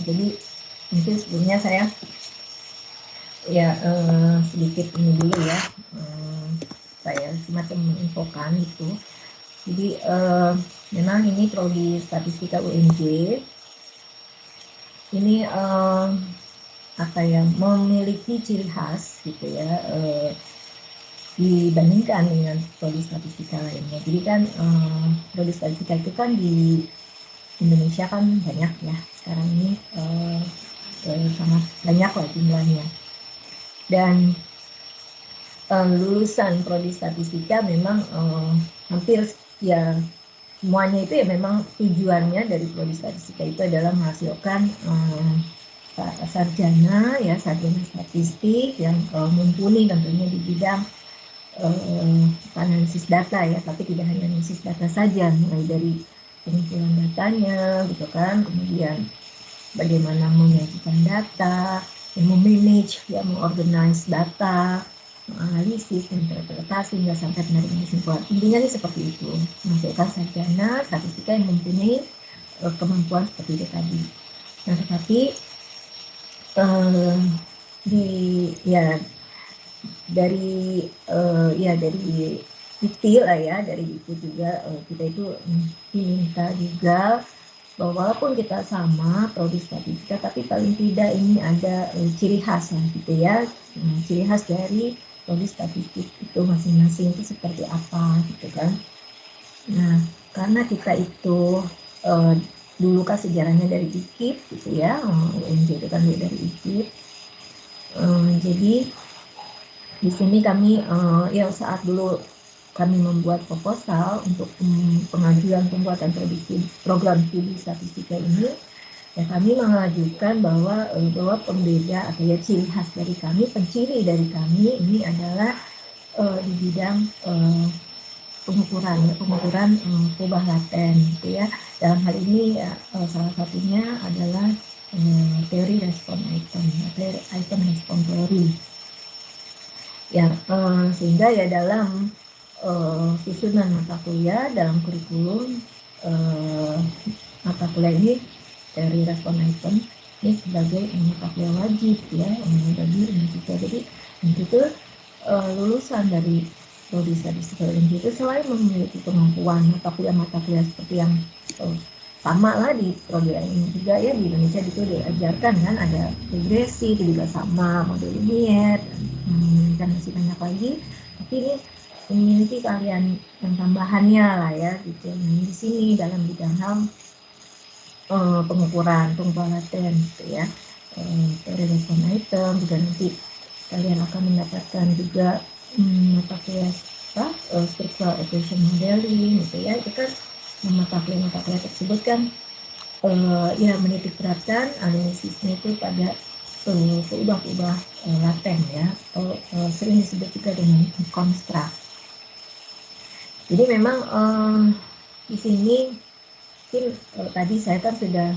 Jadi mungkin sebelumnya saya ya sedikit ini dulu ya, saya semacam menginfokan itu. Jadi memang ini prodi statistika UNJ ini apa ya, memiliki ciri khas gitu ya, dibandingkan dengan prodi statistika lainnya. Jadi kan prodi statistika itu kan di Indonesia kan banyak ya sekarang ini, sangat banyak lah jumlahnya. Dan lulusan prodi statistika memang hampir ya semuanya itu ya memang tujuannya dari prodi statistika itu adalah menghasilkan sarjana ya, sarjana statistik yang mumpuni tentunya di bidang analisis data ya, tapi tidak hanya analisis data saja, mulai dari pengumpulan datanya gitu kan, kemudian bagaimana menyajikan data, memanage ya, mengorganize data, menganalisis, interpretasi hingga sampai penerimaan kesimpulan. Intinya ini seperti itu, menghasilkan sarjana statistika yang mempunyai kemampuan seperti itu tadi. Nah, tetapi dari IT lah ya, dari itu juga kita itu diminta juga bahwa walaupun kita sama prodi statistika, tapi paling tidak ini ada ciri khas lah gitu ya, ciri khas dari prodi statistik itu masing-masing itu seperti apa gitu kan. Nah, karena kita itu dulu kan sejarahnya dari IKIP gitu ya, UNJ itu kan dari IKIP, jadi di sini kami ya saat dulu kami membuat proposal untuk pengajuan pembuatan program studi statistika ini, ya kami mengajukan bahwa pembeda atau ya ciri khas dari kami, penciri dari kami ini adalah di bidang pengukuran perubahan laten gitu ya. Dalam hal ini ya, salah satunya adalah teori respon item, item respon teori. Ya, sehingga ya dalam susunan mata kuliah dalam kurikulum mata kuliah ini teori respon item ini sebagai mata kuliah wajib ya bagi mahasiswa. Jadi itu lulusan dari prodi statistika UNJ itu selain memiliki kemampuan mata kuliah seperti yang sama lah di prodi lain juga ya, di Indonesia itu diajarkan kan, ada regresi itu juga sama, model linier dan masih banyak lagi, tapi ini memiliki keahlian yang tambahannya lah ya gitu. Nah, di sini dalam bidang hal pengukuran laten gitu ya, teori respon item juga nanti kalian akan mendapatkan juga mata kuliah structural equation modeling gitu ya. Itu kan mata kuliah tersebut kan ya menitik beratkan analisisnya itu pada perubahan laten ya, atau sering disebut juga dengan konstruk. Jadi memang di sini mungkin tadi saya kan sudah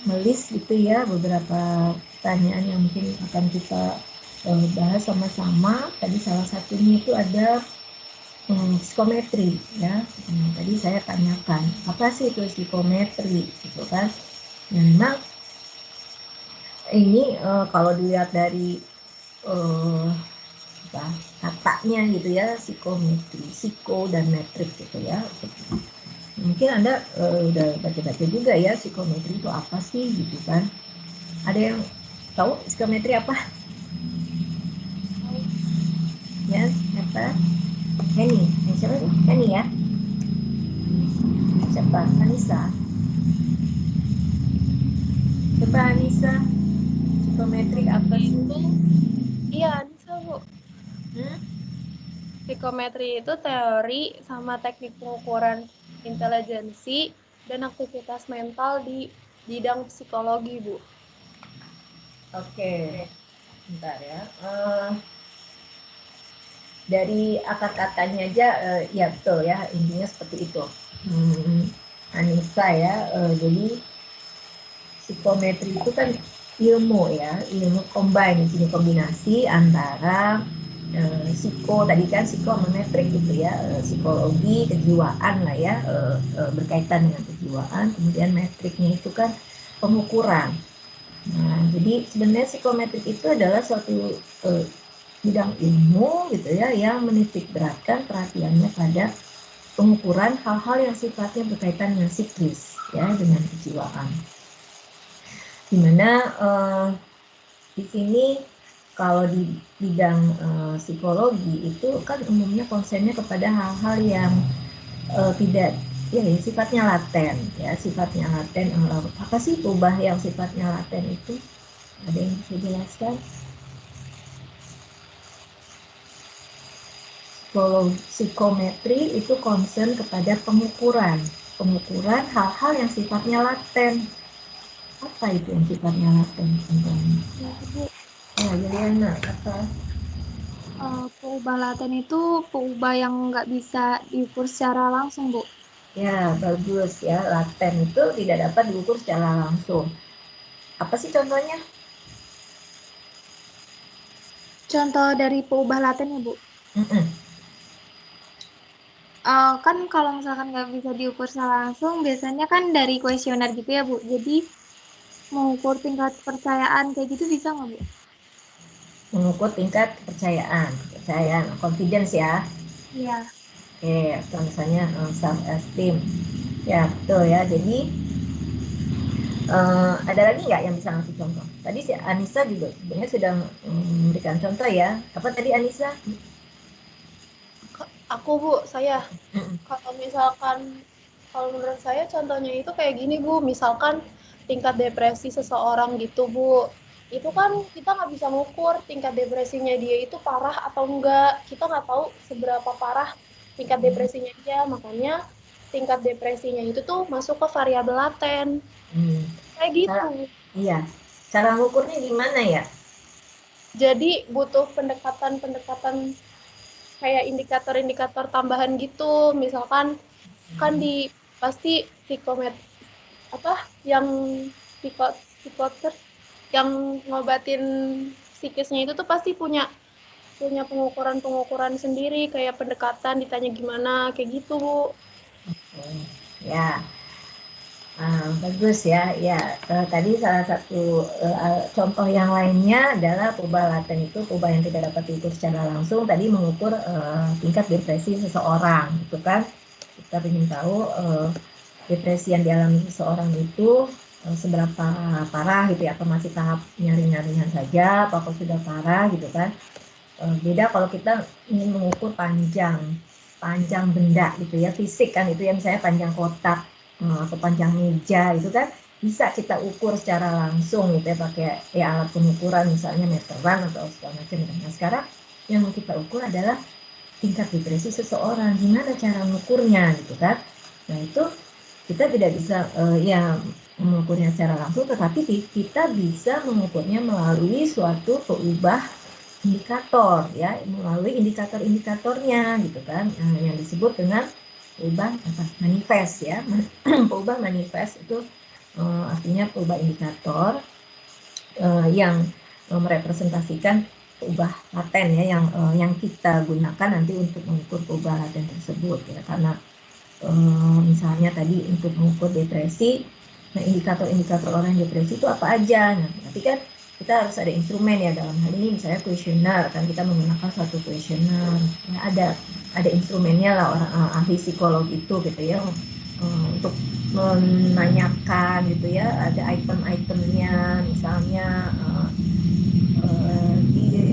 melis gitu ya beberapa pertanyaan yang mungkin akan kita bahas sama-sama. Tadi salah satunya itu ada psikometri ya. Tadi saya tanyakan apa sih itu psikometri gitu kan. Nah, memang ini kalau dilihat dari katanya gitu ya, psikometri, psiko dan metrik gitu ya. Mungkin Anda udah baca-baca juga ya psikometri itu apa sih gitu kan. Ada yang tahu psikometri apa? Ya, apa? Henny, siapa itu? Henny ya? Siapa? Anissa. Coba Anissa, psikometri apa sih? Iya, Anissa Bu. Psikometri itu teori sama teknik pengukuran intelijensi dan aktivitas mental di bidang psikologi, Bu. Oke, bentar ya. Dari akar katanya aja, ya betul ya, intinya seperti itu. Anissa ya, jadi psikometri itu kan ilmu ya, ilmu combine, ini kombinasi antara psiko tadi kan, psiko sama metrik gitu ya, psikologi kejiwaan lah ya, berkaitan dengan kejiwaan. Kemudian metriknya itu kan pengukuran. Nah, jadi sebenarnya psikometrik itu adalah suatu bidang ilmu gitu ya yang menitik beratkan perhatiannya pada pengukuran hal-hal yang sifatnya berkaitan dengan psikis ya, dengan kejiwaan. Dimana di sini kalau di bidang psikologi itu kan umumnya konsennya kepada hal-hal yang tidak ya, sifatnya laten ya, sifatnya laten. Apa sih ubah yang sifatnya laten itu? Ada yang bisa jelaskan? Psikometri itu concern kepada pengukuran hal-hal yang sifatnya laten. Apa itu yang sifatnya laten contohnya? Ya, Bu. Ya, Juliana, apa? Peubah laten itu peubah yang nggak bisa diukur secara langsung, Bu. Ya, bagus ya. Laten itu tidak dapat diukur secara langsung. Apa sih contohnya? Contoh dari peubah laten ya, Bu. Mm-mm. Kan kalau misalkan nggak bisa diukur secara langsung, biasanya kan dari kuesioner gitu ya, Bu. Jadi, mengukur tingkat kepercayaan kayak gitu bisa nggak, Bu? Mengukur tingkat kepercayaan, confidence ya. Iya. Oke, atau misalnya self esteem. Ya, betul ya. Jadi ada lagi nggak yang bisa ngasih contoh? Tadi si Anissa juga sebenarnya sudah memberikan contoh ya. Apa tadi Anissa? Aku, Bu, saya Mm-mm. kalau misalkan kalau menurut saya contohnya itu kayak gini, Bu. Misalkan tingkat depresi seseorang gitu, Bu. Itu kan kita nggak bisa ngukur tingkat depresinya dia itu parah atau enggak. Kita nggak tahu seberapa parah tingkat depresinya dia. Makanya tingkat depresinya itu tuh masuk ke variabel laten. Hmm. Kayak Cara, gitu. iya. Cara ngukurnya gimana ya? Jadi butuh pendekatan-pendekatan kayak indikator-indikator tambahan gitu. Misalkan kan di pasti psikomet apa yang psikoter yang ngobatin psikisnya itu tuh pasti punya punya pengukuran-pengukuran sendiri kayak pendekatan ditanya gimana kayak gitu, Bu. Hmm. Ya, bagus ya. Ya, tadi salah satu contoh yang lainnya adalah perubahan laten itu perubahan yang tidak dapat diukur secara langsung. Tadi mengukur tingkat depresi seseorang, gitu kan? Kita ingin tahu depresi yang dialami seseorang itu seberapa parah gitu ya, atau masih tahap ringan-ringan saja, apakah sudah parah gitu kan? Beda kalau kita ingin mengukur panjang benda gitu ya, fisik kan, itu yang saya panjang kotak atau panjang meja itu kan bisa kita ukur secara langsung gitu ya, pakai ya alat pengukuran misalnya meteran atau segala macam. Nah sekarang yang kita ukur adalah tingkat depresi seseorang, gimana cara mengukurnya gitu kan. Nah itu kita tidak bisa ya mengukurnya secara langsung, tetapi kita bisa mengukurnya melalui suatu peubah indikator ya, melalui indikator-indikatornya gitu kan, yang disebut dengan peubah manifest ya. Peubah manifest itu artinya peubah indikator yang merepresentasikan peubah laten ya, yang kita gunakan nanti untuk mengukur peubah laten tersebut ya. Karena misalnya tadi untuk mengukur depresi, nah indikator-indikator orang yang depresi itu apa aja. Nah, nanti kan kita harus ada instrumen ya, dalam hal ini misalnya kuesioner, kan kita menggunakan suatu kuesioner ya, ada instrumennya lah orang ahli psikolog itu gitu ya, untuk menanyakan gitu ya, ada item-itemnya misalnya di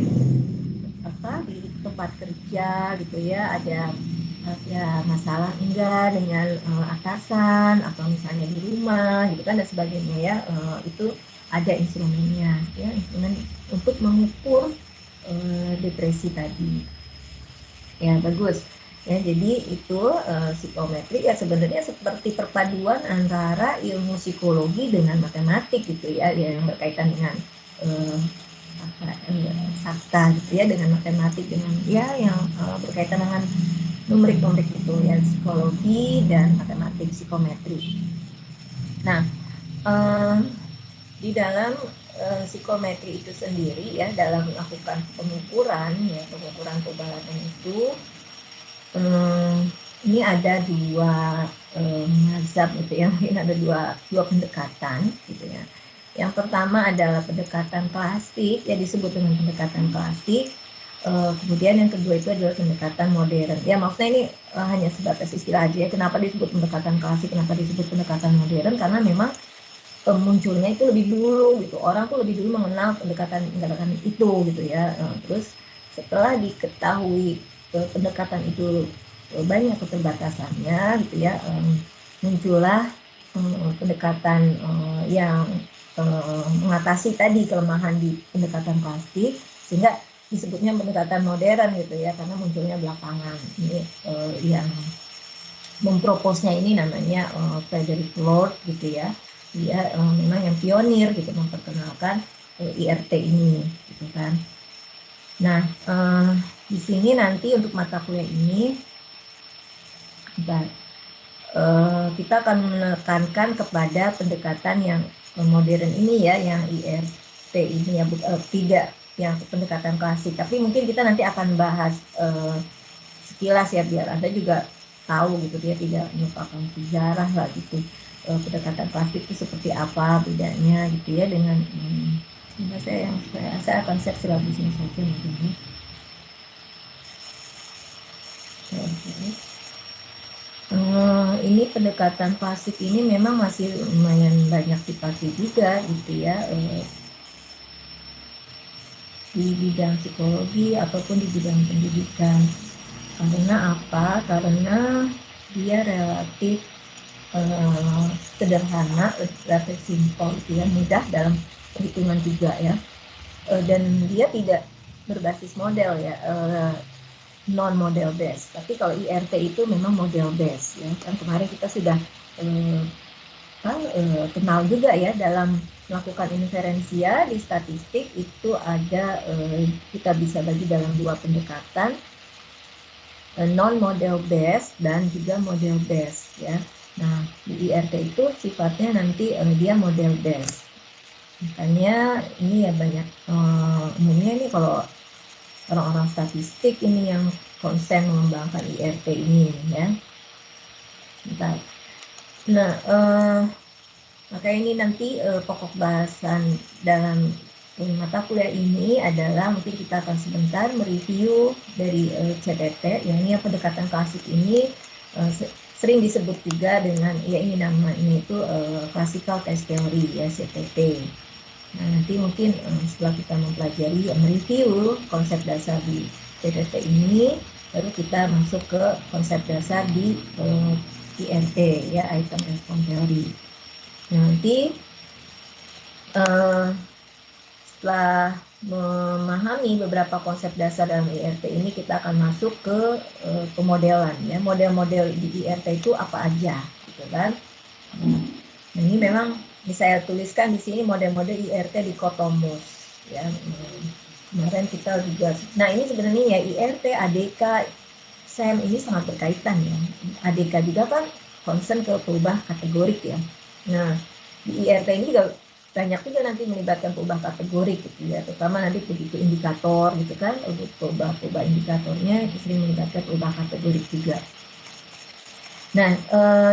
di tempat kerja gitu ya, ada masalah enggak dengan atasan, atau misalnya di rumah gitu kan dan sebagainya ya. Itu ada instrumennya ya, instrumen untuk mengukur depresi tadi ya. Bagus ya. Jadi itu psikometri ya sebenarnya seperti perpaduan antara ilmu psikologi dengan matematik gitu ya, yang berkaitan dengan fakta gitu ya, dengan matematik, dengan ya yang berkaitan dengan numerik-numerik itu ya, psikologi dan matematik psikometri. Nah, di dalam psikometri itu sendiri ya, dalam melakukan pengukuran ya, pengukuran keubahatan itu ini ada dua mazhab gitu ya, mungkin ada dua pendekatan gitu ya. Yang pertama adalah pendekatan klasik, ya disebut dengan pendekatan klasik. Kemudian yang kedua itu adalah pendekatan modern. Ya maksudnya ini hanya sebatas istilah aja ya. Kenapa disebut pendekatan klasik, kenapa disebut pendekatan modern? Karena memang munculnya itu lebih dulu gitu. Orang tuh lebih dulu mengenal pendekatan itu gitu ya. Terus setelah diketahui pendekatan itu banyak keterbatasannya gitu ya, muncullah pendekatan yang mengatasi tadi kelemahan di pendekatan klasik, sehingga disebutnya pendekatan modern gitu ya, karena munculnya belakangan. Ini yang memproposnya ini namanya Frederick Lord gitu ya. Dia memang yang pionir gitu memperkenalkan IRT ini gitu kan. Nah, di sini nanti untuk mata kuliah ini kita akan menekankan kepada pendekatan yang modern ini ya, yang IRT ini ya, tidak yang pendekatan klasik. Tapi mungkin kita nanti akan bahas sekilas ya, biar Anda juga tahu gitu, dia tidak melupakan sejarah lah gitu. Pendekatan klasik itu seperti apa bedanya gitu ya dengan saya akan share silabus ini saja mungkin ya. Ini pendekatan klasik ini memang masih lumayan banyak dipakai juga gitu ya, di bidang psikologi ataupun di bidang pendidikan. Karena apa? Karena dia relatif sederhana, relatif simpel gitu ya, mudah dalam perhitungan juga ya, dan dia tidak berbasis model ya, non model base. Tapi kalau IRT itu memang model base ya. Kan kemarin kita sudah kenal juga ya, dalam melakukan inferensia di statistik itu ada kita bisa bagi dalam dua pendekatan, non model based dan juga model based ya. Nah, di IRT itu sifatnya nanti dia model based. Makanya ini ya banyak umumnya ini kalau orang-orang statistik ini yang konsen mengembangkan IRT ini ya. Bentar. Nah, maka ini nanti pokok bahasan dalam mata kuliah ini adalah, mungkin kita akan sebentar mereview dari CTT, yang ini pendekatan klasik ini sering disebut juga dengan, ya ini namanya itu classical test theory ya, CTT. Nah, nanti mungkin setelah kita mempelajari, mereview konsep dasar di CTT ini, baru kita masuk ke konsep dasar di IRT ya, item response theory. Nanti setelah memahami beberapa konsep dasar dalam IRT ini, kita akan masuk ke pemodelan ya. Model-model di IRT itu apa aja gitu kan. Nah, ini memang saya tuliskan di sini model-model IRT dikotomus ya. Kemarin kita juga, nah ini sebenarnya ya IRT, ADK, SEM ini sangat berkaitan ya. ADK juga kan concern ke perubahan kategorik ya. Nah, di IRT ini juga banyak juga nanti melibatkan perubahan kategori gitu ya, terutama nanti begitu indikator gitu kan, untuk perubahan indikatornya sering melibatkan perubahan kategori juga. Nah,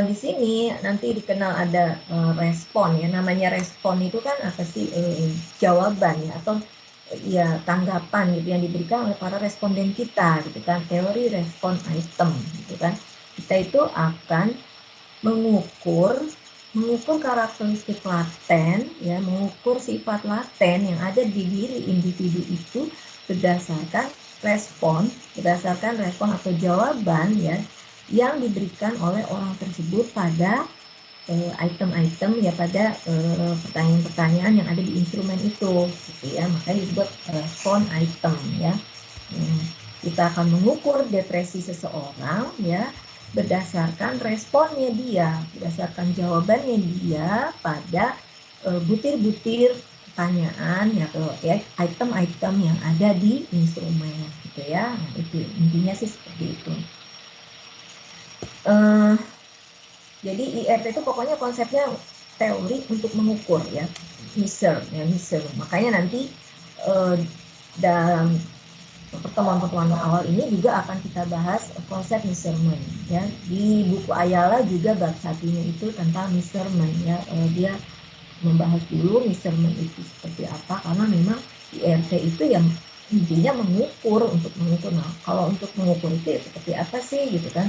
di sini nanti dikenal ada respon ya, namanya respon itu kan apa sih, jawaban ya, atau ya tanggapan gitu yang diberikan oleh para responden kita gitu kan, teori respon item gitu kan. Kita itu akan mengukur karakteristik laten ya, mengukur sifat laten yang ada di diri individu itu berdasarkan respon atau jawaban ya yang diberikan oleh orang tersebut pada item-item ya, pada pertanyaan-pertanyaan yang ada di instrumen itu gitu ya, makanya disebut respon item ya. Kita akan mengukur depresi seseorang ya berdasarkan responnya dia, berdasarkan jawabannya dia pada butir-butir pertanyaan ya, atau ya, item-item yang ada di instrumen gitu ya. Nah, itu intinya sih seperti itu. Jadi IRT itu pokoknya konsepnya teori untuk mengukur ya, measure. Makanya nanti dalam pertemuan-pertemuan awal ini juga akan kita bahas konsep measurement ya. Di buku Ayala juga bab satunya itu tentang measurement ya. Dia membahas dulu measurement itu seperti apa, karena memang IRT itu yang intinya mengukur, untuk mengukur. Nah, kalau untuk mengukur itu ya seperti apa sih gitu kan,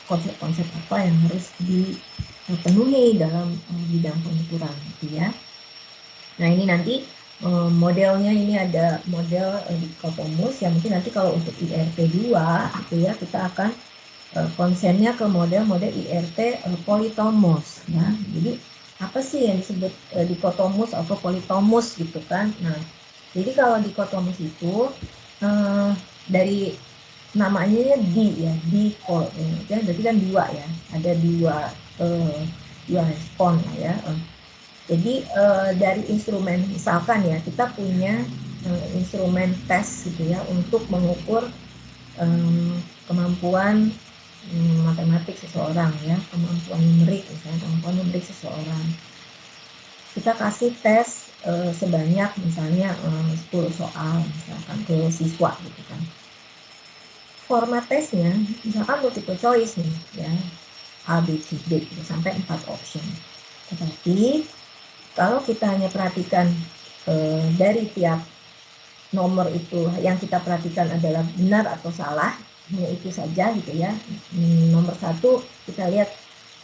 konsep-konsep apa yang harus dipenuhi dalam bidang pengukuran gitu ya. Nah, ini nanti modelnya ini ada model dikotomus yang mungkin nanti kalau untuk IRT 2 gitu ya, kita akan konsennya ke model-model IRT politomus ya. Jadi apa sih yang disebut dikotomus atau politomus gitu kan. Nah, jadi kalau dikotomus itu dari namanya di ya, ya, berarti kan dua ya, ada dua respon ya. Jadi dari instrumen, misalkan ya kita punya instrumen tes gitu ya untuk mengukur kemampuan matematik seseorang ya, kemampuan numerik misalnya, kemampuan numerik seseorang. Kita kasih tes sebanyak misalnya 10 soal misalkan ke siswa gitu kan. Format tesnya misalkan multiple choice nih ya, A, B, C, D gitu, sampai 4 option. Tetapi kalau kita hanya perhatikan dari tiap nomor itu, yang kita perhatikan adalah benar atau salah, hanya itu saja gitu ya. Nomor 1 kita lihat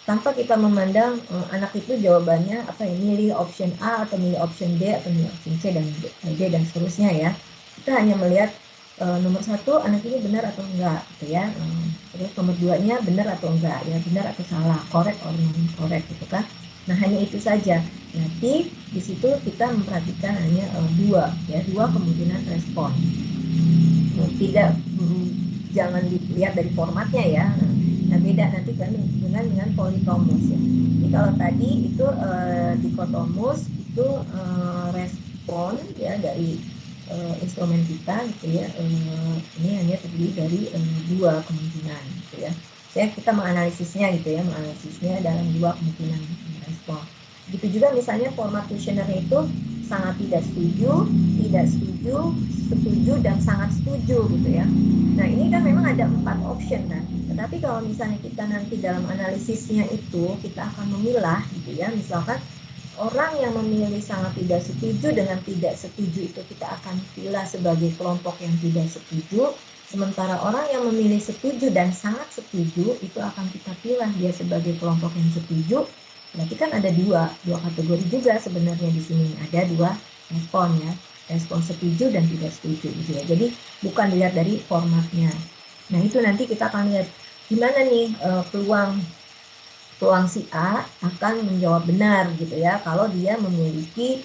tanpa kita memandang anak itu jawabannya apa ya, milih option A atau milih option B atau milih option C dan D dan seterusnya ya. Kita hanya melihat nomor 1 anak ini benar atau enggak gitu ya. Terus nomor 2-nya benar atau enggak ya, benar atau salah, correct or non correct gitu kan. Nah, hanya itu saja. Nanti di situ kita memperhatikan hanya dua kemungkinan respon. Tidak, jangan dilihat dari formatnya ya. Nah, beda nanti kan dengan politomus ya. Jadi kalau tadi itu dikotomus itu respon ya dari instrumen kita gitu ya. Ini hanya terdiri dari dua kemungkinan gitu ya. Kita menganalisisnya gitu ya, menganalisisnya dalam dua kemungkinan respon. Begitu juga misalnya format kuesionernya itu sangat tidak setuju, setuju, dan sangat setuju gitu ya. Nah, ini kan memang ada 4 option kan. Tetapi kalau misalnya kita nanti dalam analisisnya itu kita akan memilah gitu ya. Misalkan orang yang memilih sangat tidak setuju dengan tidak setuju itu kita akan pilih sebagai kelompok yang tidak setuju. Sementara orang yang memilih setuju dan sangat setuju itu akan kita pilih dia sebagai kelompok yang setuju. Berarti kan ada dua kategori juga sebenarnya di sini. Ada dua respon ya, respon setuju dan tidak setuju gitu ya. Jadi bukan dilihat dari formatnya. Nah, itu nanti kita akan lihat gimana nih peluang si A akan menjawab benar gitu ya kalau dia memiliki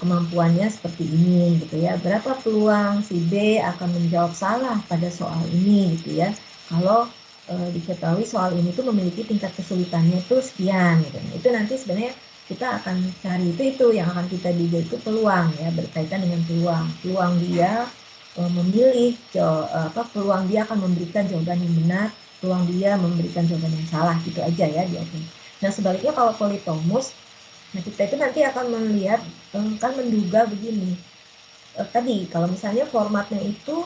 kemampuannya seperti ini gitu ya. Berapa peluang si B akan menjawab salah pada soal ini gitu ya kalau diketahui soal ini tuh memiliki tingkat kesulitannya tuh sekian gitu. Itu nanti sebenarnya kita akan cari itu yang akan kita diga itu peluang ya, berkaitan dengan peluang dia memilih peluang dia akan memberikan jawaban yang benar, peluang dia memberikan jawaban yang salah gitu aja ya dia. Nah, sebaliknya kalau politomus, nah kita itu nanti akan melihat kan menduga begini. Tadi kalau misalnya formatnya itu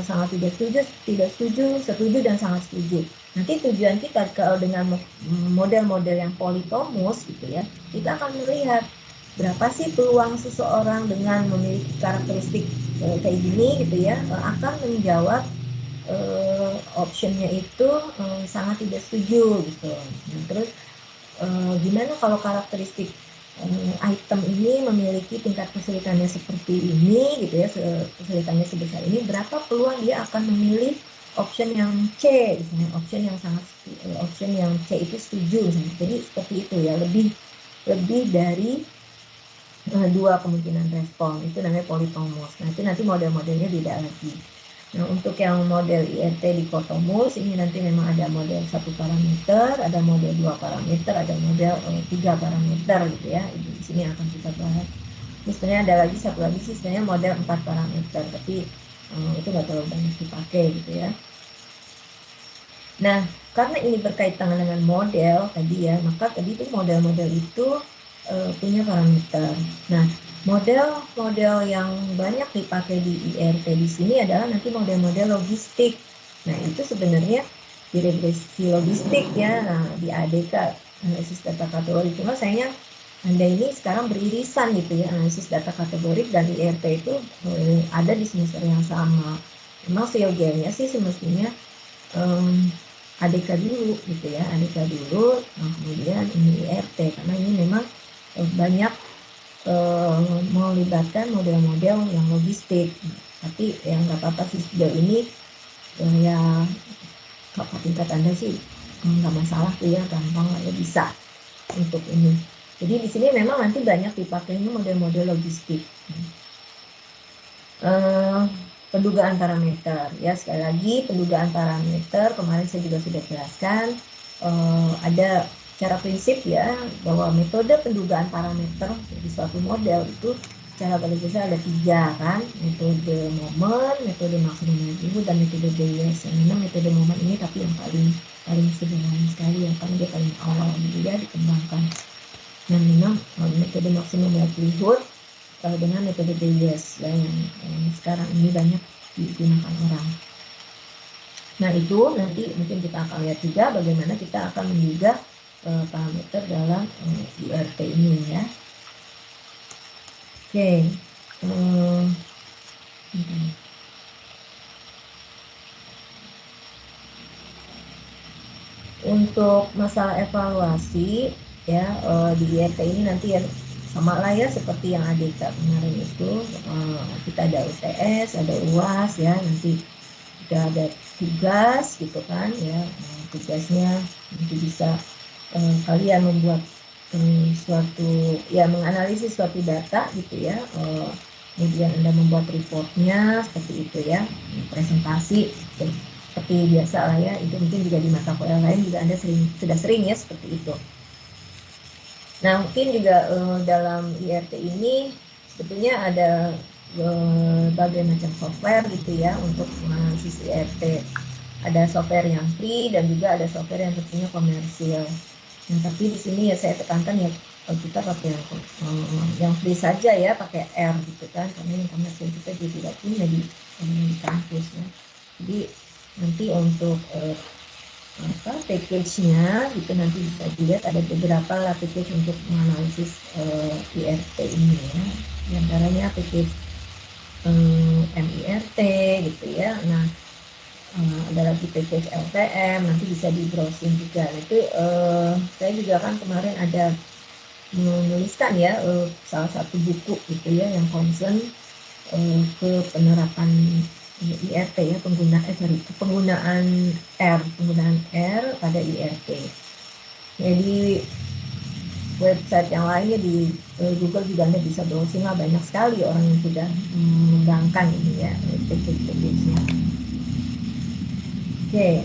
sangat tidak setuju, setuju dan sangat setuju. Nanti tujuan kita kalau dengan model-model yang politomus gitu ya, kita akan melihat berapa sih peluang seseorang dengan memiliki karakteristik kayak gini gitu ya akan menjawab optionnya itu sangat tidak setuju gitu. Nah, terus gimana kalau karakteristik item ini memiliki tingkat kesulitannya seperti ini gitu ya, kesulitannya sebesar ini, berapa peluang dia akan memilih option yang C misalnya, option yang C itu setuju misalnya. Jadi seperti itu ya, lebih dari dua kemungkinan respon, itu namanya politomus. Nah, itu nanti model-modelnya beda lagi. Nah, untuk yang model IRT dikotomus ini nanti memang ada model 1 parameter, ada model 2 parameter, ada model 3 parameter gitu ya. Di sini akan kita bahas. Ini sebenarnya ada lagi satu lagi sih sebenarnya model 4 parameter, tapi itu nggak terlalu banyak dipakai gitu ya. Nah, karena ini berkaitan dengan model tadi ya, maka tadi itu model-model itu punya parameter. Nah, Model-model yang banyak dipakai di IRT di sini adalah nanti model-model logistik. Nah, itu sebenarnya di regresi logistik ya, nah, di ADK, analisis data kategori. Cuma sayangnya Anda ini sekarang beririsan gitu ya, analisis data kategorik dan IRT itu ada di semester yang sama. Memang seyogianya sih semestinya ADK dulu gitu ya, ADK dulu, kemudian ini IRT, karena ini memang banyak melibatkan model-model yang logistik. Tapi yang nggak apa-apa sih sejauh ini ya kakak tingkat Anda sih nggak masalah tuh ya, gampang ya bisa untuk ini. Jadi di sini memang nanti banyak dipakainya model-model logistik. Pendugaan parameter ya, sekali lagi pendugaan parameter kemarin saya juga sudah jelaskan, ada cara prinsip ya bahwa metode pendugaan parameter di suatu model itu secara garis besar ada 3 kan, metode momen, metode maksimum likelihood, dan metode Bayes. Yang memang metode momen ini tapi yang paling sederhana sekali ya, karena dia paling awal juga dikembangkan. Dan memang metode maksimum likelihood dengan metode Bayes ya, yang sekarang ini banyak digunakan orang. Nah, itu nanti mungkin kita akan lihat juga bagaimana kita akan menduga parameter dalam IRT ini ya. Oke. Untuk masalah evaluasi ya, di IRT ini nanti ya sama lah ya seperti yang ADK kemarin itu, kita ada UTS, ada UAS ya, nanti juga ada tugas gitu kan ya. Tugasnya nanti bisa kalian membuat suatu ya, menganalisis suatu data gitu ya, kemudian Anda membuat reportnya seperti itu ya, presentasi seperti biasa lah ya. Itu mungkin juga di mata kuliah lain juga Anda sudah sering ya seperti itu. Nah, mungkin juga dalam IRT ini sebetulnya ada berbagai macam software gitu ya untuk menganalisis IRT. Ada software yang free dan juga ada software yang tentunya komersil. Nah, tapi di sini ya saya tekankan ya kita pakai yang free saja ya, pakai R gitu kan, karena yang komersil kita juga tidak punya di kampus ya. Jadi nanti untuk package-nya gitu nanti bisa dilihat, ada beberapa lah package untuk menganalisis IRT ini ya. Di antaranya package MIRT gitu ya. Nah, ada lagi package LTM, nanti bisa di browsing juga. Nah, itu saya juga kan kemarin ada menuliskan ya salah satu buku gitu ya yang concern ke penerapan IRT ya, penggunaan R pada IRT. Jadi website yang lainnya di Google juga Anda bisa browsing lah, banyak sekali orang yang sudah mengembangkan ini ya package-nya. Oke,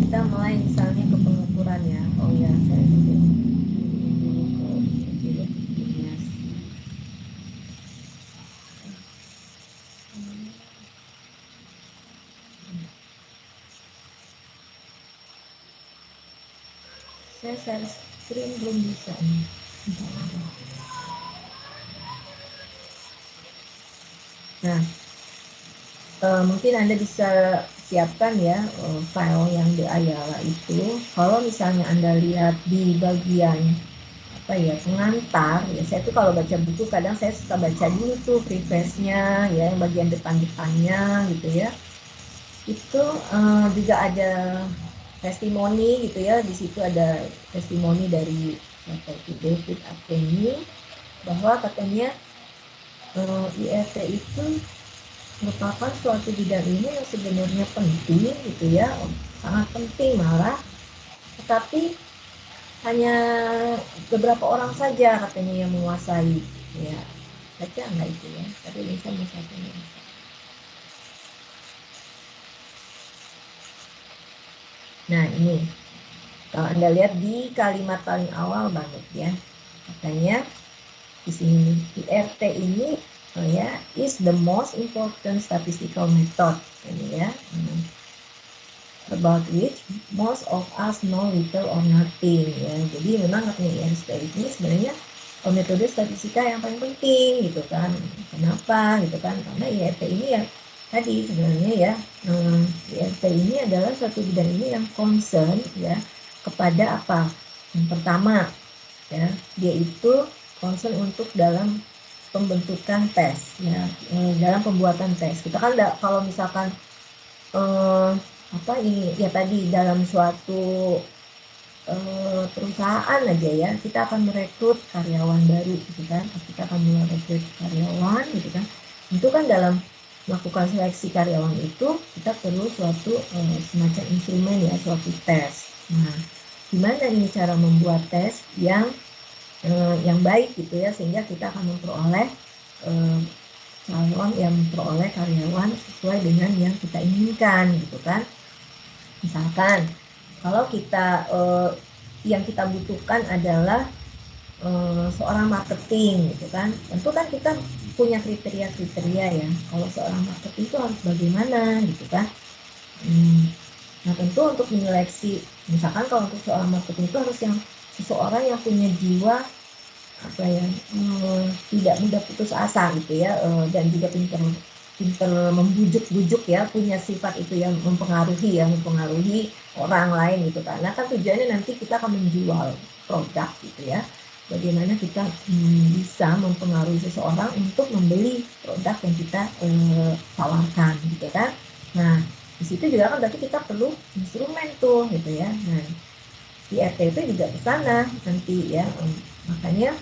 kita mulai misalnya ke pengukuran ya. Oh ya, saya mungkin saya share screen belum bisa nih. Nah, mungkin Anda bisa siapkan ya file yang di Ayala itu. Kalau misalnya Anda lihat di bagian apa ya, pengantar ya, saya tuh kalau baca buku kadang saya suka baca dulu tuh preface-nya ya, yang bagian depan-depannya gitu ya. Itu juga ada testimoni gitu ya, di situ ada testimoni dari apa itu, David Attenborough, bahwa katanya IRT itu merupakan suatu bidang ilmu yang sebenarnya penting gitu ya, sangat penting malah, tetapi hanya beberapa orang saja katanya yang menguasai ya. Baca nggak itu ya, tapi bisa satunya. Nah, ini kalau Anda lihat di kalimat paling awal banget ya, katanya di sini IRT ini ya is the most important statistical method ini ya, about which most of us know little or nothing ya. Jadi memang katanya IRT ini sebenarnya metode statistika yang paling penting gitu kan. Kenapa gitu kan? Karena IRT ini ya tadi sebenarnya ya, IRT ini adalah suatu bidang ini yang concern ya kepada apa? Yang pertama ya, dia itu concern untuk dalam pembentukan tes ya, dalam pembuatan tes. Kita kan kalau misalkan apa ini ya tadi dalam suatu perusahaan aja ya, kita akan merekrut karyawan baru gitu kan, kita akan merekrut karyawan gitu kan, itu kan dalam melakukan seleksi karyawan itu kita perlu suatu semacam instrumen ya, suatu tes. Nah, gimana ini cara membuat tes yang baik gitu ya, sehingga kita akan memperoleh calon yang memperoleh karyawan sesuai dengan yang kita inginkan gitu kan. Misalkan kalau kita yang kita butuhkan adalah seorang marketing gitu kan, tentu kan kita punya kriteria-kriteria ya, kalau seorang marketing itu harus bagaimana gitu kan. Nah tentu untuk menyeleksi, misalkan kalau untuk seorang marketing itu harus yang seseorang yang punya jiwa apa ya, tidak mudah putus asa gitu ya, dan juga pintar membujuk-bujuk ya, punya sifat itu yang mempengaruhi orang lain gitu. Karena kan tujuannya nanti kita akan menjual produk gitu ya, bagaimana kita bisa mempengaruhi seseorang untuk membeli produk yang kita tawarkan gitu kan. Nah di situ juga kan berarti kita perlu instrumen tuh gitu ya. Nah IRT itu juga ke sana nanti ya, makanya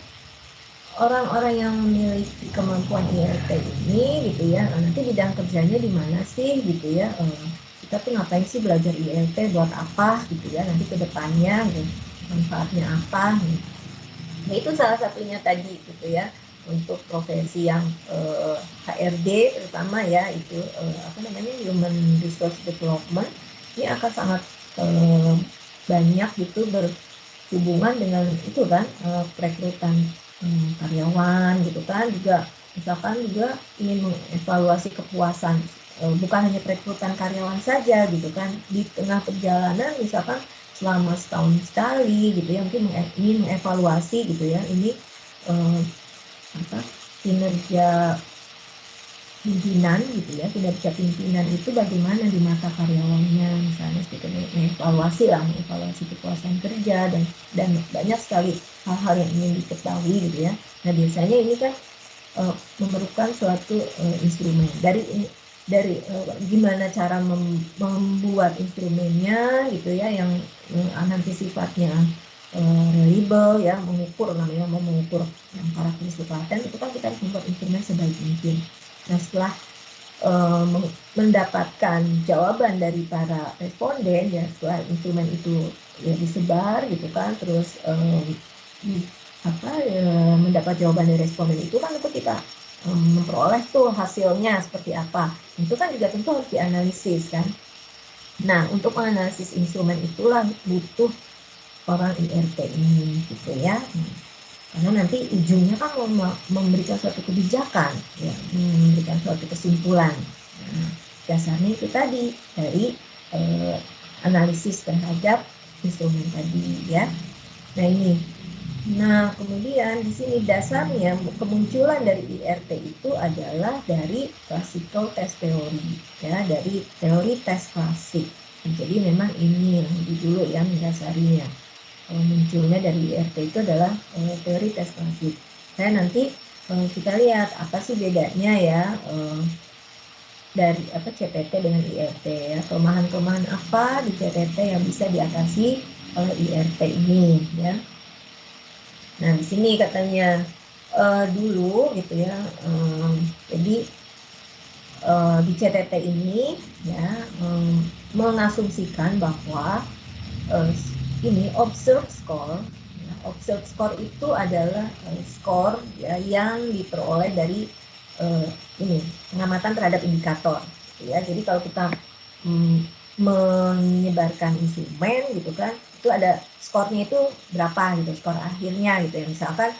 orang-orang yang memiliki kemampuan IRT ini gitu ya, nanti bidang kerjanya di mana sih gitu ya, kita tuh ngapain sih belajar IRT, buat apa gitu ya, nanti ke depannya gitu, manfaatnya apa gitu. Nah itu salah satunya tadi gitu ya, untuk profesi yang HRD terutama ya, itu apa namanya, Human Resource Development, ini akan sangat banyak gitu berhubungan dengan itu kan, perekrutan karyawan gitu kan, juga misalkan juga ingin mengevaluasi kepuasan, bukan hanya perekrutan karyawan saja gitu kan, di tengah perjalanan misalkan selama setahun sekali gitu ya, mungkin ingin mengevaluasi gitu ya, ini apa, kinerja pimpinan gitu ya, kinerja pimpinan itu bagaimana di mata karyawannya, misalnya seperti mengevaluasi kepuasan kerja dan banyak sekali hal-hal yang ingin diketahui gitu ya. Nah biasanya ini kan memerlukan suatu instrumen dari gimana cara membuat instrumennya gitu ya, yang nanti sifatnya reliable ya, mengukur yang karakteristik laten, itu kan kita harus membuat instrumen sebaik mungkin. Nah setelah mendapatkan jawaban dari para responden ya, setelah instrumen itu ya disebar gitu kan, terus mendapat jawaban dari responden itu kan, itu kita memperoleh tuh hasilnya seperti apa, itu kan juga tentu harus dianalisis kan. Nah untuk menganalisis instrumen itulah butuh orang IRT ini gitu ya. Karena nanti ujungnya kan memberikan suatu kebijakan, ya, memberikan suatu kesimpulan. Nah, dasarnya itu tadi dari analisis terhadap instrumen tadi ya. Nah ini, nah kemudian di sini dasarnya kemunculan dari IRT itu adalah dari classical test theory ya, dari teori tes klasik. Jadi memang ini lebih dulu yang mendasarinya. Munculnya dari IRT itu adalah teori tes klasik. Nanti kita lihat apa sih bedanya ya dari CTT dengan IRT ya, kelemahan-kelemahan apa di CTT yang bisa diatasi oleh IRT ini ya. Nah di sini katanya dulu gitu ya, jadi di CTT ini ya mengasumsikan bahwa ini observed score itu adalah skor ya, yang diperoleh dari ini pengamatan terhadap indikator ya. Jadi kalau kita menyebarkan instrumen gitu kan, itu ada skornya itu berapa gitu, skor akhirnya gitu ya. Misalkan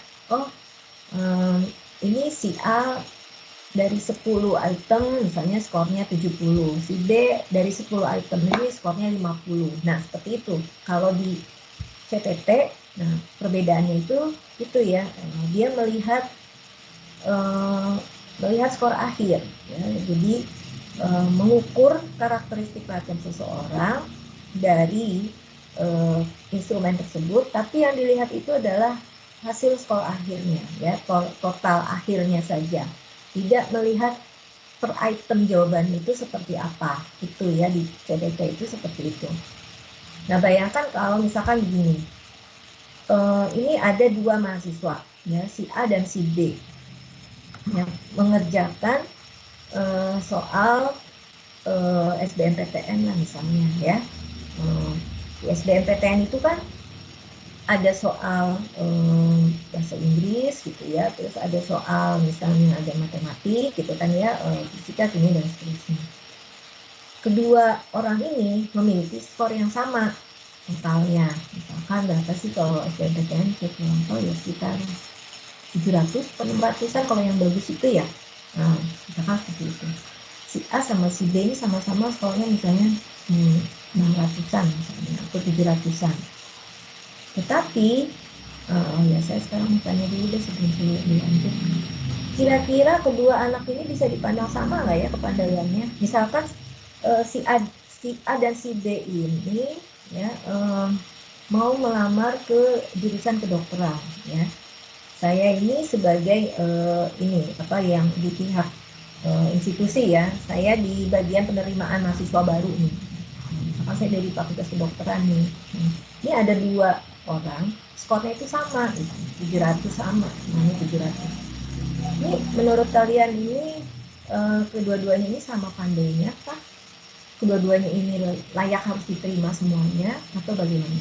ini si A dari 10 item misalnya skornya 70, si B dari 10 item ini skornya 50. Nah seperti itu kalau di CTT, nah perbedaannya itu ya, dia melihat skor akhir ya. Jadi mengukur karakteristik latihan seseorang dari instrumen tersebut, tapi yang dilihat itu adalah hasil skor akhirnya ya, total akhirnya saja, tidak melihat per item jawaban itu seperti apa, itu ya, di CTT itu seperti itu. Nah bayangkan kalau misalkan begini, ini ada dua mahasiswa ya, si A dan si B yang mengerjakan soal SBMPTN lah misalnya ya. Di SBMPTN itu kan ada soal bahasa Inggris gitu ya, terus ada soal misalnya ada matematik gitu kan ya, fisika, kimia dan seterusnya. Kedua orang ini memiliki skor yang sama totalnya, misalkan berapa sih kalau SBMPTN saya kurang tahu ya, sekitar 700 atau 600-an kalau yang bagus itu ya. Nah, misalkan seperti itu. Si A sama si B ini sama-sama skornya misalnya 600-an misalnya, atau 700-an. Tetapi, ya saya sekarang mau tanya dulu deh sebelum saya dilanjut. Kira-kira kedua anak ini bisa dipandang sama nggak ya kepandaiannya? Misalkan si A dan si B ini ya mau melamar ke jurusan kedokteran ya. Saya ini sebagai ini apa yang di pihak institusi ya, saya di bagian penerimaan mahasiswa baru nih. Misalkan saya dari Fakultas Kedokteran nih. Ini ada dua orang, skornya itu sama, 700 sama, namanya 700. Ini menurut kalian ini kedua-duanya ini sama pandainya kah? Kedua-duanya ini layak harus diterima semuanya atau bagaimana?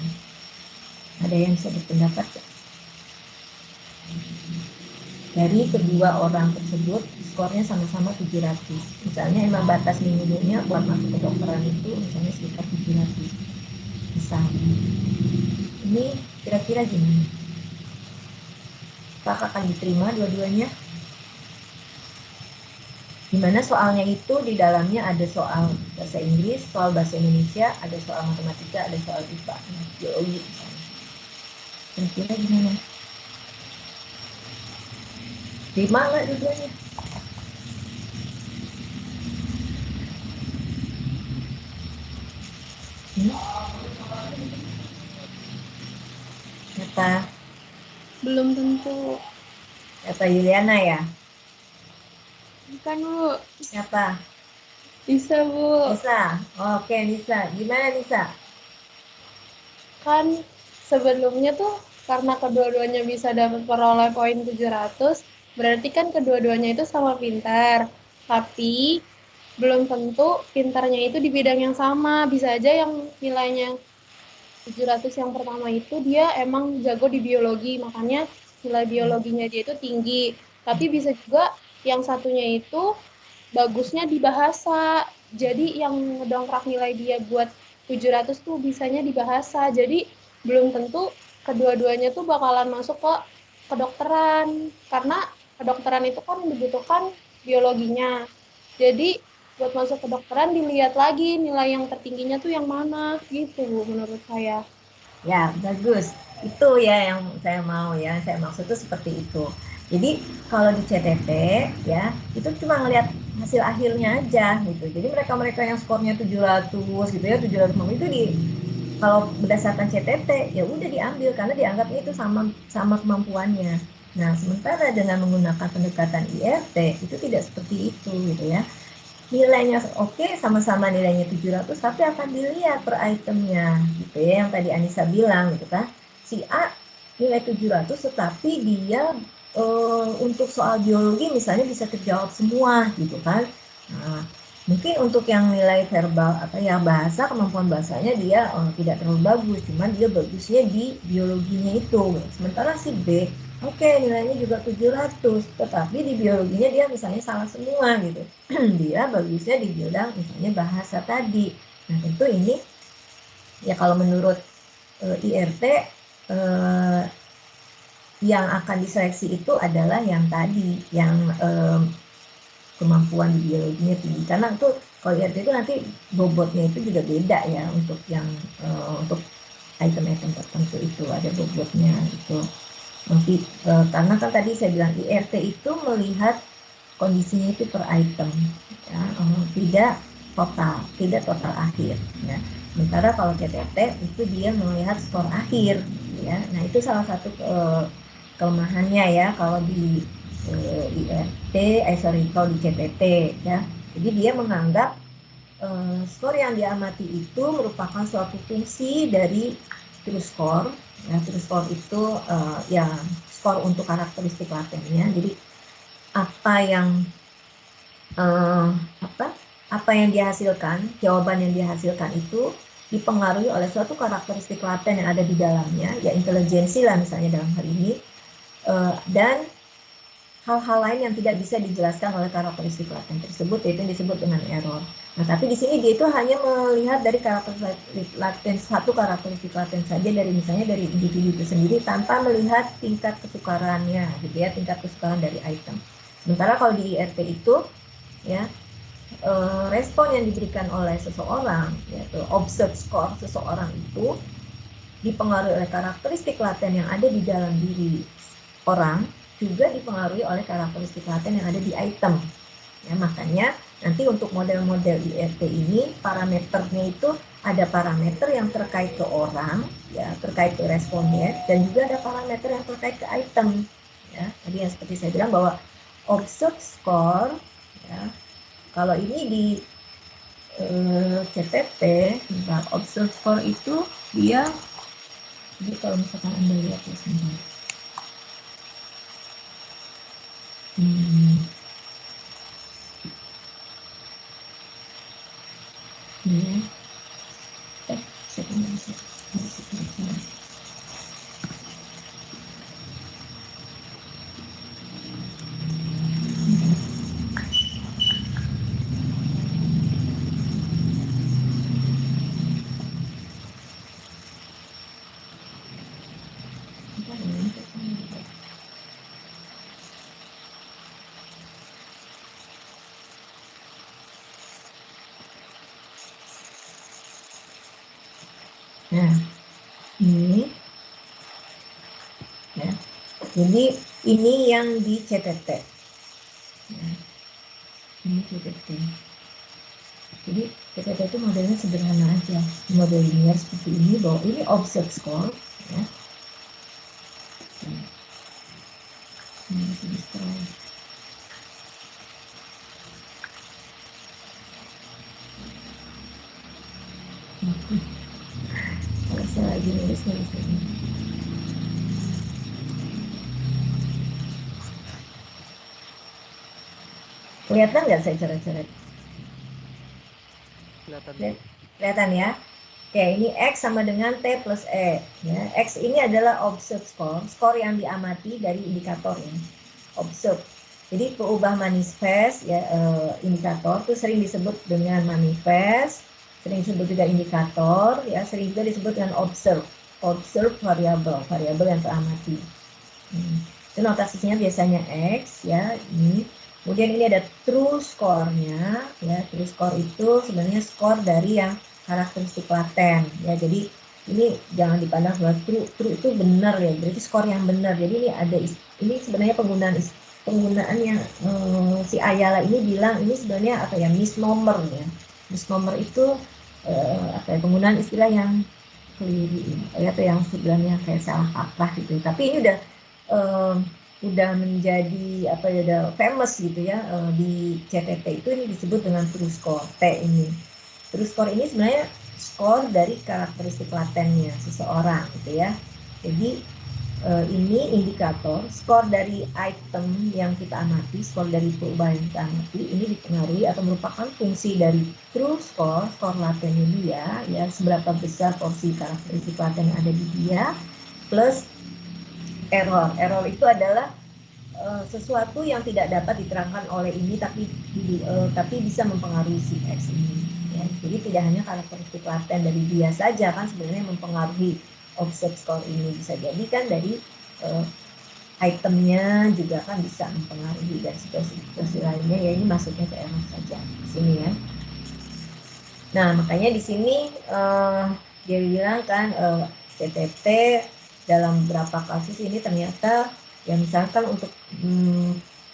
Ada yang bisa berpendapat ya? Dari kedua orang tersebut skornya sama-sama 700. Misalnya emang batas minimumnya buat masuk kedokteran itu misalnya sekitar 700. Misalnya. Ini kira-kira gimana? Apakah akan diterima dua-duanya? Dimana soalnya itu di dalamnya ada soal bahasa Inggris, soal bahasa Indonesia, ada soal matematika, ada soal IPA, biologi misalnya. Kira-kira gimana? Terima nggak dua-duanya? Kata Belum tentu. Yuliana ya? Bukan, Bu. Siapa? Bisa, Bu. Nisa. Oke, Nisa. Gimana Nisa? Kan sebelumnya tuh karena kedua-duanya bisa dapat peroleh poin 700, berarti kan kedua-duanya itu sama pintar. Tapi belum tentu pintarnya itu di bidang yang sama. Bisa aja yang nilainya 700 yang pertama itu dia emang jago di biologi, makanya nilai biologinya dia itu tinggi. Tapi bisa juga yang satunya itu bagusnya di bahasa. Jadi yang ngedongkrak nilai dia buat 700 tuh bisanya di bahasa. Jadi belum tentu kedua-duanya tuh bakalan masuk ke kedokteran. Karena kedokteran itu kan dibutuhkan biologinya. Jadi buat masuk kedokteran dilihat lagi nilai yang tertingginya tuh yang mana gitu Bu, menurut saya. Ya, bagus. Itu ya yang saya mau ya. Saya maksud itu seperti itu. Jadi kalau di CTT ya, itu cuma ngelihat hasil akhirnya aja gitu. Jadi mereka-mereka yang skornya 700 gitu ya, 750 itu kalau berdasarkan CTT ya udah diambil karena dianggapnya itu sama sama kemampuannya. Nah, sementara dengan menggunakan pendekatan IRT itu tidak seperti itu gitu ya. Nilainya oke, sama-sama nilainya 700, tapi akan dilihat per itemnya gitu ya, yang tadi Anissa bilang gitu kan. Si A nilai 700 tetapi dia untuk soal biologi misalnya bisa terjawab semua gitu kan. Nah, mungkin untuk yang nilai verbal atau yang bahasa, kemampuan bahasanya dia tidak terlalu bagus, cuman dia bagusnya di biologinya itu. Sementara si B oke, nilainya juga 700, tetapi di biologinya dia misalnya salah semua gitu. Dia bagusnya di bidang misalnya bahasa tadi. Nah, tentu ini ya kalau menurut IRT yang akan diseleksi itu adalah yang tadi, yang kemampuan di biologinya tinggi. Karena itu kalau IRT itu nanti bobotnya itu juga beda ya untuk yang untuk item-item tertentu itu ada bobotnya gitu. Nanti karena kan tadi saya bilang IRT itu melihat kondisinya itu per item, ya, tidak total akhir. Ya. Sementara kalau CTT itu dia melihat skor akhir, ya. Nah itu salah satu kelemahannya ya kalau di IRT, kalau di CTT, ya. Jadi dia menganggap skor yang diamati itu merupakan suatu fungsi dari true score. Ya, true score itu ya skor untuk karakteristik latennya. Jadi apa yang uh, apa yang dihasilkan, jawaban yang dihasilkan itu dipengaruhi oleh suatu karakteristik laten yang ada di dalamnya, ya intelijensi lah misalnya dalam hal ini, dan hal-hal lain yang tidak bisa dijelaskan oleh karakteristik laten tersebut, yaitu yang disebut dengan error. Nah, tapi di sini dia itu hanya melihat dari karakteristik laten, satu karakteristik laten saja dari misalnya dari individu itu sendiri tanpa melihat tingkat kesukarannya, gitu ya, tingkat kesukaran dari item. Sementara kalau di IRT itu, ya, respon yang diberikan oleh seseorang, yaitu observed score seseorang itu dipengaruhi oleh karakteristik laten yang ada di dalam diri orang, juga dipengaruhi oleh karakteristik laten yang ada di item. Ya, makanya nanti untuk model-model IRT ini parameternya itu ada parameter yang terkait ke orang, ya terkait ke responden, dan juga ada parameter yang terkait ke item. Ya, tadi yang seperti saya bilang bahwa observed score, ya, kalau ini di CTP, observed score itu dia, jadi kalau misalkan Anda lihat ya sebentar. Ya. Nah, ini ya. Jadi ini yang di CTT. Ya. Ini CTT. Jadi CTT itu modelnya sederhana aja. Model linear seperti ini, bahwa ini observed score. Ya. Ini bisa di-scroll. Kalau saya lagi nulisnya di sini. Kelihatan nggak saya coret-coret? Kelihatan. Kelihatan ya? Oke, ini X sama dengan T plus E. Ya. X ini adalah observed score, skor yang diamati dari indikator ya. Observe. Jadi peubah manifest ya, indikator itu sering disebut dengan manifest, sering disebut juga indikator, ya sering juga disebut dengan observe. Observe variabel, variabel yang teramati. Itu notasinya biasanya X ya, ini. Kemudian ini ada true score-nya, ya true score itu sebenarnya skor dari yang karakteristik laten, ya jadi ini jangan dipandang sebagai true itu benar ya, berarti skor yang benar. Jadi ini ada, ini sebenarnya penggunaan yang si Ayala ini bilang ini sebenarnya apa ya, misnomer ya. Misnomer itu apa ya, penggunaan istilah yang keliru ya, atau yang sebenarnya kayak salah kaprah gitu. Tapi ini udah menjadi apa ya, udah famous gitu ya di CTT itu. Ini disebut dengan true score T ini. True score ini sebenarnya skor dari karakteristik latennya seseorang gitu ya. Jadi ini indikator skor dari item yang kita amati, skor dari perubahan yang kita amati, ini dipengaruhi atau merupakan fungsi dari true score, skor latennya dia, ya seberapa besar porsi karakteristik laten yang ada di dia, plus error. Error itu adalah sesuatu yang tidak dapat diterangkan oleh ini, tapi bisa mempengaruhi si X ini. Ya. Jadi tidak hanya karakteristik laten dari dia saja kan sebenarnya mempengaruhi offset score ini, bisa jadi kan dari itemnya juga kan bisa mempengaruhi, dan situasi lainnya. Ya ini masuknya ke error saja di sini ya. Nah makanya di sini dia bilang kan CTT dalam beberapa kasus ini ternyata ya misalkan untuk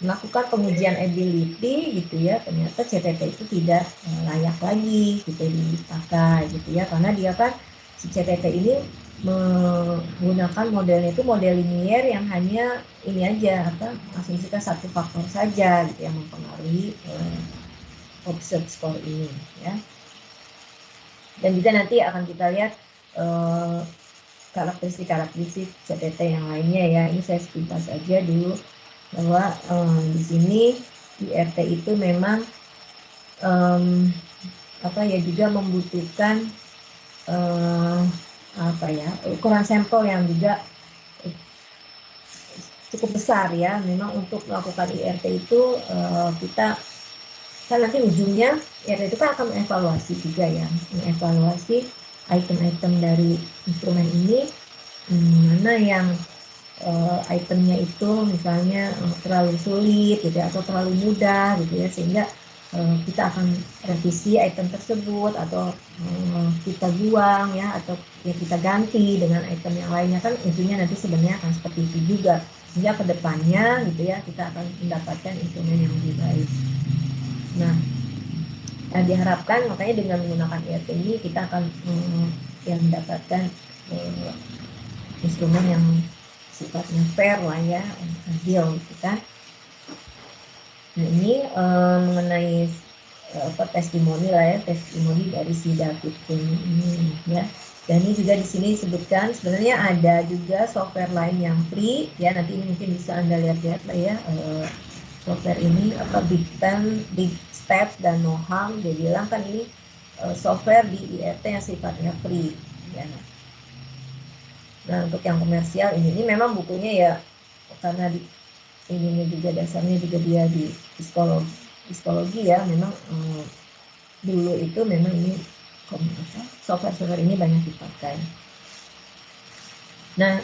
melakukan pengujian ability gitu ya, ternyata CTT itu tidak layak lagi gitu dipakai gitu ya, karena dia kan si CTT ini menggunakan modelnya itu model linier yang hanya ini aja asumsikan satu faktor saja gitu yang mempengaruhi observed score ini ya. Dan juga nanti akan kita lihat karakteristik CTT yang lainnya ya. Ini saya sepintas saja dulu bahwa di sini IRT itu memang juga membutuhkan ukuran sampel yang juga cukup besar ya. Memang untuk melakukan IRT itu kita kan nanti ujungnya IRT itu kan akan mengevaluasi juga ya, mengevaluasi item-item dari instrumen ini mana yang itemnya itu misalnya terlalu sulit gitu ya, atau terlalu mudah gitu ya, sehingga kita akan revisi item tersebut atau kita buang ya, atau ya kita ganti dengan item yang lainnya. Kan ujungnya nanti sebenarnya akan seperti itu juga, sehingga kedepannya gitu ya kita akan mendapatkan instrumen yang lebih baik. Nah, diharapkan makanya dengan menggunakan IRT ini kita akan mendapatkan instrumen yang sifatnya fair lah ya, adil gitu kan. Nah ini mengenai testimoni lah ya, testimoni dari si David ini ya. Dan ini juga di sini disebutkan sebenarnya ada juga software lain yang free ya, nanti ini mungkin bisa Anda lihat-lihat lah ya, software ini Big Steps dan No Harm. Dia bilang kan ini software di IRT yang sifatnya free ya. Nah untuk yang komersial ini memang bukunya ya, karena ininya juga dasarnya juga dia di psikologi ya, memang dulu itu memang ini software ini banyak dipakai. Nah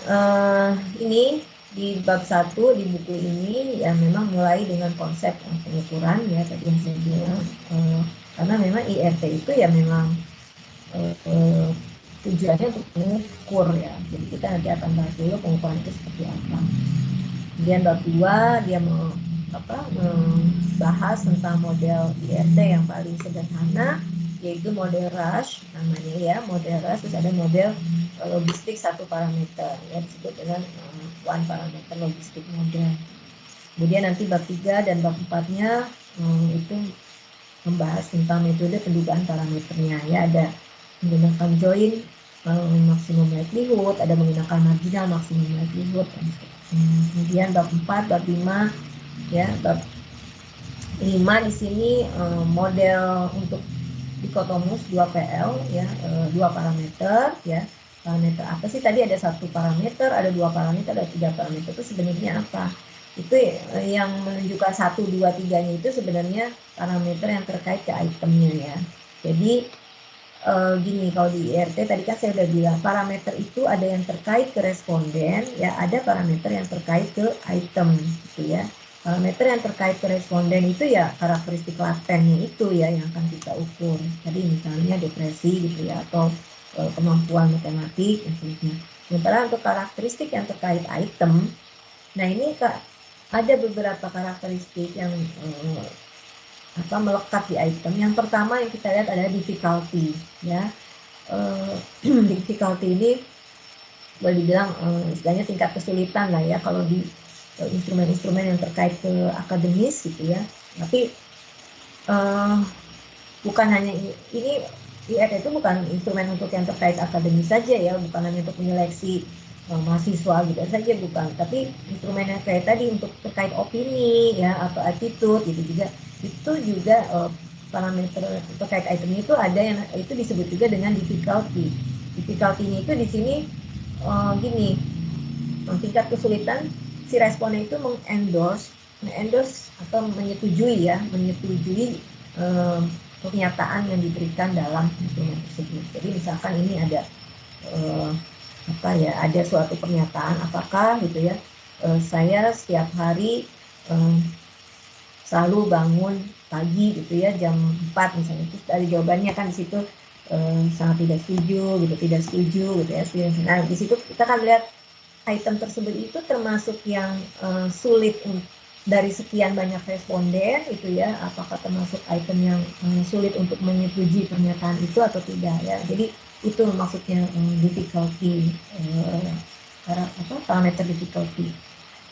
ini di bab 1 di buku ini ya memang mulai dengan konsep pengukuran ya tadi yang saya bilang, karena memang IRT itu ya memang tujuannya untuk mengukur ya, jadi kita nanti akan bahas dulu pengukuran itu seperti apa. Kemudian bab 2 dia membahas tentang model IRT yang paling sederhana, yaitu model Rush namanya ya, model Rush. Terus ada model logistik satu parameter ya, disebut dengan one parameter logistik model. Kemudian nanti bab 3 dan bab 4-nya itu membahas tentang metode pendugaan parameternya ya, ada menggunakan join maksimum likelihood, ada menggunakan marginal maksimum likelihood. Kemudian bab 4, bab 5 ya, bab 5 di sini model untuk dikotomus 2PL ya, 2 parameter ya. Parameter apa sih tadi? Ada 1 parameter, ada 2 parameter, ada 3 parameter. Itu sebenarnya apa? Itu yang menunjukkan 1, 2, 3-nya itu sebenarnya parameter yang terkait ke itemnya ya. Jadi gini, kalau di IRT tadi kan saya udah bilang parameter itu ada yang terkait ke responden ya, ada parameter yang terkait ke item gitu ya. Parameter yang terkait ke responden itu ya karakteristik latennya itu ya yang akan kita ukur. Tadi misalnya depresi gitu ya, atau kemampuan matematik dan sebagainya. Sementara untuk karakteristik yang terkait item, nah ini ada beberapa karakteristik yang melekat di item. Yang pertama yang kita lihat adalah difficulty ya. Difficulty ini boleh dibilang istilahnya tingkat kesulitan lah ya kalau di instrumen-instrumen yang terkait ke akademis gitu ya. Tapi bukan hanya ini IRT itu bukan instrumen untuk yang terkait akademis saja ya, bukan hanya untuk menyeleksi mahasiswa gitu saja, bukan, tapi instrumen yang kayak tadi untuk terkait opini ya atau attitude gitu juga, itu juga parameter terkait item itu ada yang itu disebut juga dengan difficulty. Difficulty-nya itu di sini gini, tingkat kesulitan si responden itu mengendorse atau menyetujui pernyataan yang diberikan dalam instrumen tersebut. Jadi misalkan ini ada ada suatu pernyataan apakah gitu ya, saya setiap hari selalu bangun pagi gitu ya jam 4 misalnya, itu dari jawabannya kan di situ sangat tidak setuju gitu, tidak setuju gitu ya. Nah di situ kita kan lihat item tersebut itu termasuk yang sulit dari sekian banyak responden itu ya, apakah termasuk item yang sulit untuk menyetujui pernyataan itu atau tidak ya. Jadi itu maksudnya difficulty, parameter difficulty.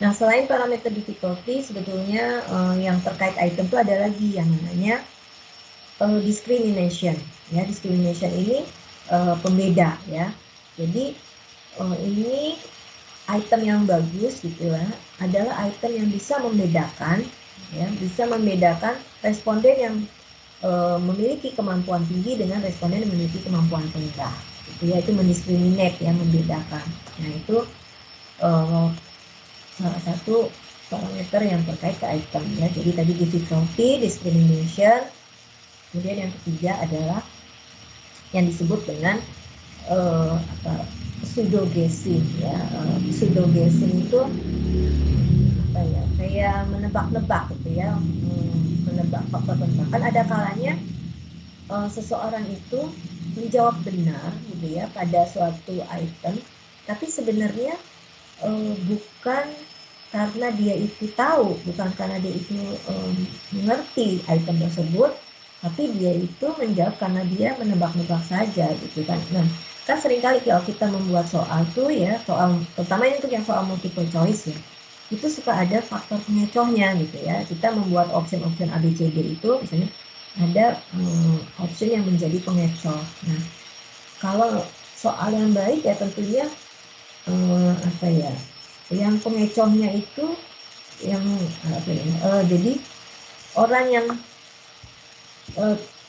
Nah selain parameter difficulty sebetulnya yang terkait item itu ada lagi yang namanya discrimination ya. Discrimination ini pembeda ya. Jadi ini item yang bagus gitu ya adalah item yang bisa membedakan ya, bisa membedakan responden yang memiliki kemampuan tinggi dengan responden yang memiliki kemampuan rendah gitu ya. Itu mendiskriminate ya, membedakan. Nah itu salah satu parameter yang terkait ke item ya. Jadi tadi difficulty, discrimination, kemudian yang ketiga adalah yang disebut dengan pseudo guessing ya. Pseudo guessing itu apa ya, kayak menebak-nebak gitu ya, menebak faktor tentang. Kan ada kalanya seseorang itu menjawab benar gitu ya pada suatu item, tapi sebenarnya bukan karena dia itu tahu, bukan karena dia itu mengerti item tersebut, tapi dia itu menjawab karena dia menebak-nebak saja gitu kan. Nah kan seringkali kalau kita membuat soal tuh ya, soal terutama untuk yang soal multiple choice ya, itu suka ada faktor pengecohnya gitu ya. Kita membuat option-option A, B, C, D itu misalnya ada option yang menjadi pengecoh. Nah kalau soal yang baik ya tentunya apa ya, yang pengecohnya itu yang apa ya, jadi orang yang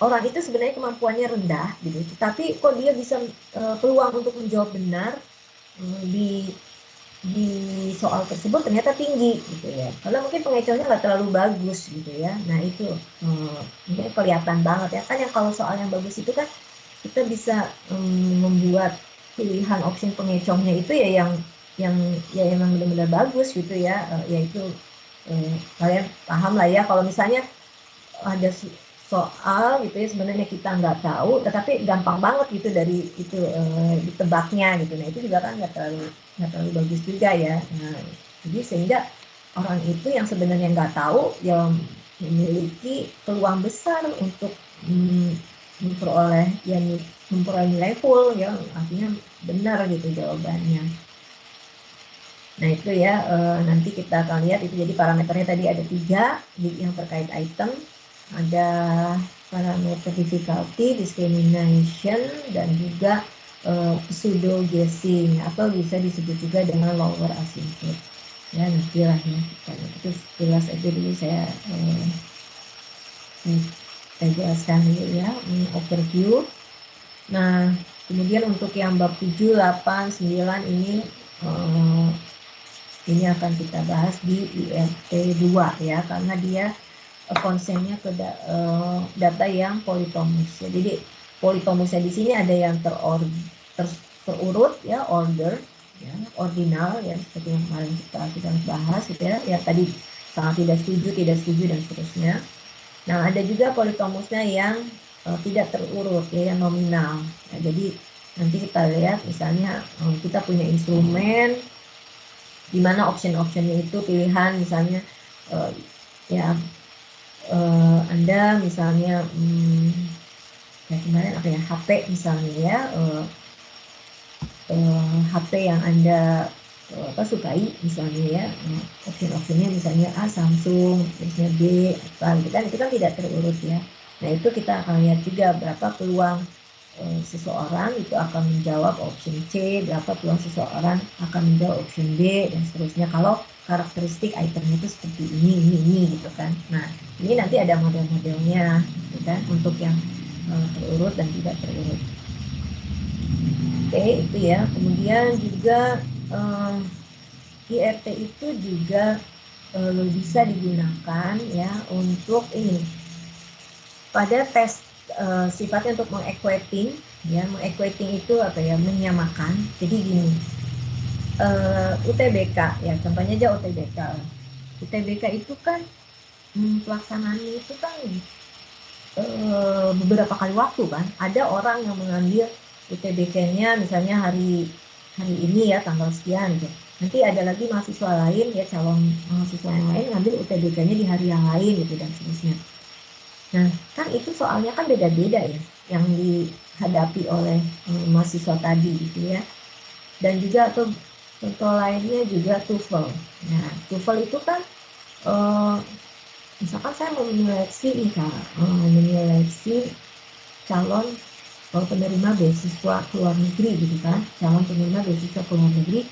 orang itu sebenarnya kemampuannya rendah gitu, tapi kok dia bisa peluang untuk menjawab benar di soal tersebut ternyata tinggi gitu ya, karena mungkin pengecohnya nggak terlalu bagus gitu ya. Nah itu mungkin kelihatan banget ya kan, yang kalau soal yang bagus itu kan kita bisa membuat pilihan opsi pengecohnya itu ya yang ya emang benar-benar bagus gitu ya, yaitu kalian paham lah ya kalau misalnya ada soal gitu ya sebenarnya kita nggak tahu tetapi gampang banget gitu dari itu ditebaknya gitu. Nah itu juga kan nggak terlalu bagus juga ya. Nah jadi sehingga orang itu yang sebenarnya nggak tahu yang memiliki peluang besar untuk memperoleh nilai full ya, artinya benar gitu jawabannya. Nah itu ya nanti kita akan lihat itu. Jadi parameternya tadi ada 3 yang terkait item, ada parameter difficulty, discrimination, dan juga pseudo guessing atau bisa disebut juga dengan lower asymptote. Ya nantilah ya kita itu jelas aja dulu saya jelaskan dulu ya overview. Nah kemudian untuk yang bab 7, 8, 9 ini akan kita bahas di IRT 2 ya, karena dia konsennya ke data yang politomus ya. Jadi politomusnya di sini ada yang terurut ya, order ya, ordinal ya, seperti yang kemarin kita sudah bahas gitu ya, yang tadi sangat tidak setuju dan seterusnya. Nah ada juga politomusnya yang tidak terurut ya, yang nominal ya. Jadi nanti kita lihat misalnya kita punya instrumen di mana option-optionnya itu pilihan misalnya ya Anda misalnya kayak kemarin apa ya, HP misalnya ya, HP yang Anda sukai misalnya ya, option-optionnya misalnya A Samsung, terusnya B apa gitu kan, itu kan tidak terurut ya. Nah itu kita akan lihat juga berapa peluang seseorang itu akan menjawab option C, berapa peluang seseorang akan menjawab option B, dan seterusnya kalau karakteristik itemnya itu seperti ini gitu kan. Nah ini nanti ada model-modelnya gitu kan, untuk yang terurut dan tidak terurut. Oke itu ya. Kemudian juga IRT itu juga bisa digunakan ya untuk ini pada tes sifatnya untuk mengequating ya. Mengequating itu apa ya, menyamakan. Jadi gini, UTBK ya, contohnya aja UTBK. UTBK itu kan pelaksanaannya itu kan beberapa kali waktu kan. Ada orang yang mengambil UTBK-nya misalnya hari ini ya tanggal sekian gitu. Nanti ada lagi mahasiswa lain ya, calon mahasiswa yang lain ngambil UTBK-nya di hari yang lain gitu dan seterusnya. Nah, kan itu soalnya kan beda-beda ya yang dihadapi oleh mahasiswa tadi gitu ya. Dan juga contoh lainnya juga TOEFL. Nah, TOEFL itu kan misalkan saya mau menyeleksi nih Kak, menyeleksi calon penerima beasiswa ke luar negeri gitu kan, calon penerima beasiswa ke luar negeri,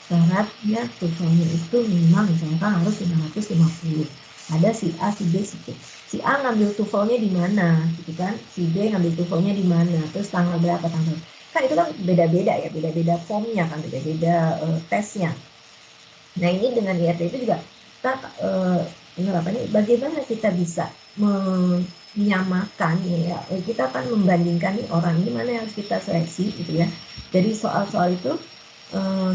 syaratnya TOEFL-nya itu minimal misalkan harus 550. Ada si A, si B, si C. Si A ngambil TOEFL-nya di mana gitu kan, si B ngambil TOEFL-nya di mana, terus tanggal berapa tanggal. Kan itu kan beda-beda ya, beda-beda formnya kan, beda-beda tesnya. Nah ini dengan IRT itu juga kita bagaimana kita bisa menyamakan ya, kita akan membandingkan nih orang ini mana yang harus kita seleksi gitu ya. Jadi soal-soal itu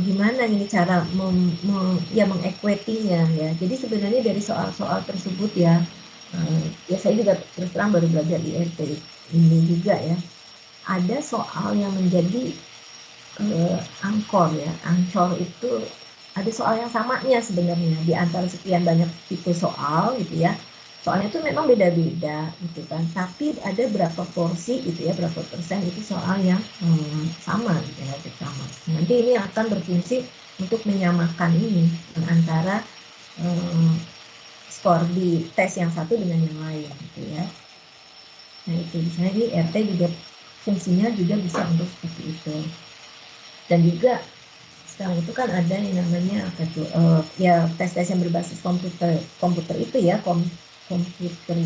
gimana ini cara mengequatingnya ya. Jadi sebenarnya dari soal-soal tersebut ya, ya saya juga terus terang baru belajar IRT ini juga ya. Ada soal yang menjadi angkor ya, ancor itu ada soal yang samanya sebenarnya di antara sekian banyak tipe soal gitu ya. Soalnya itu memang beda-beda gitu kan, tapi ada berapa porsi gitu ya, berapa persen itu soal yang sama gitu ya, sama. Nanti ini akan berfungsi untuk menyamakan ini antara skor di tes yang satu dengan yang lain gitu ya. Nah itu misalnya di RT juga fungsinya juga bisa untuk seperti itu. Dan juga sekarang itu kan ada yang namanya apa tuh ya tes-tes yang berbasis komputer itu ya, komputer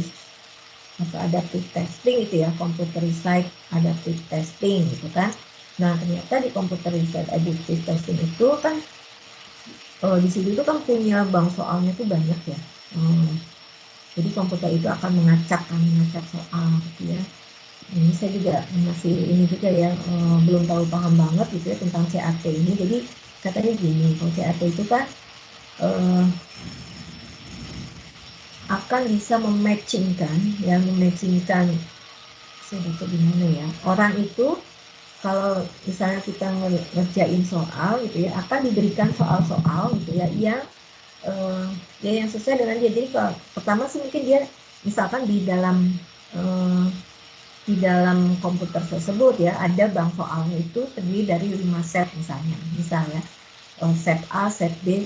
atau adaptive testing itu ya, computerized adaptive testing gitu kan. Nah ternyata di computerized adaptive testing itu kan di situ itu kan punya bank soalnya tuh banyak ya. Jadi komputer itu akan mengacak soal gitu ya. Ini saya juga masih ini juga ya, belum tahu paham banget gitu ya tentang CAT ini. Jadi katanya gini, kalau CAT itu kan akan bisa mematchingkan saya baca di mana ya, orang itu kalau misalnya kita ngerjain soal gitu ya, akan diberikan soal-soal gitu ya yang ya yang sesuai dengan dia. Jadi kalau pertama sih mungkin dia misalkan di dalam komputer tersebut ya ada bank soalnya itu terdiri dari 5 set misalnya set A, set B,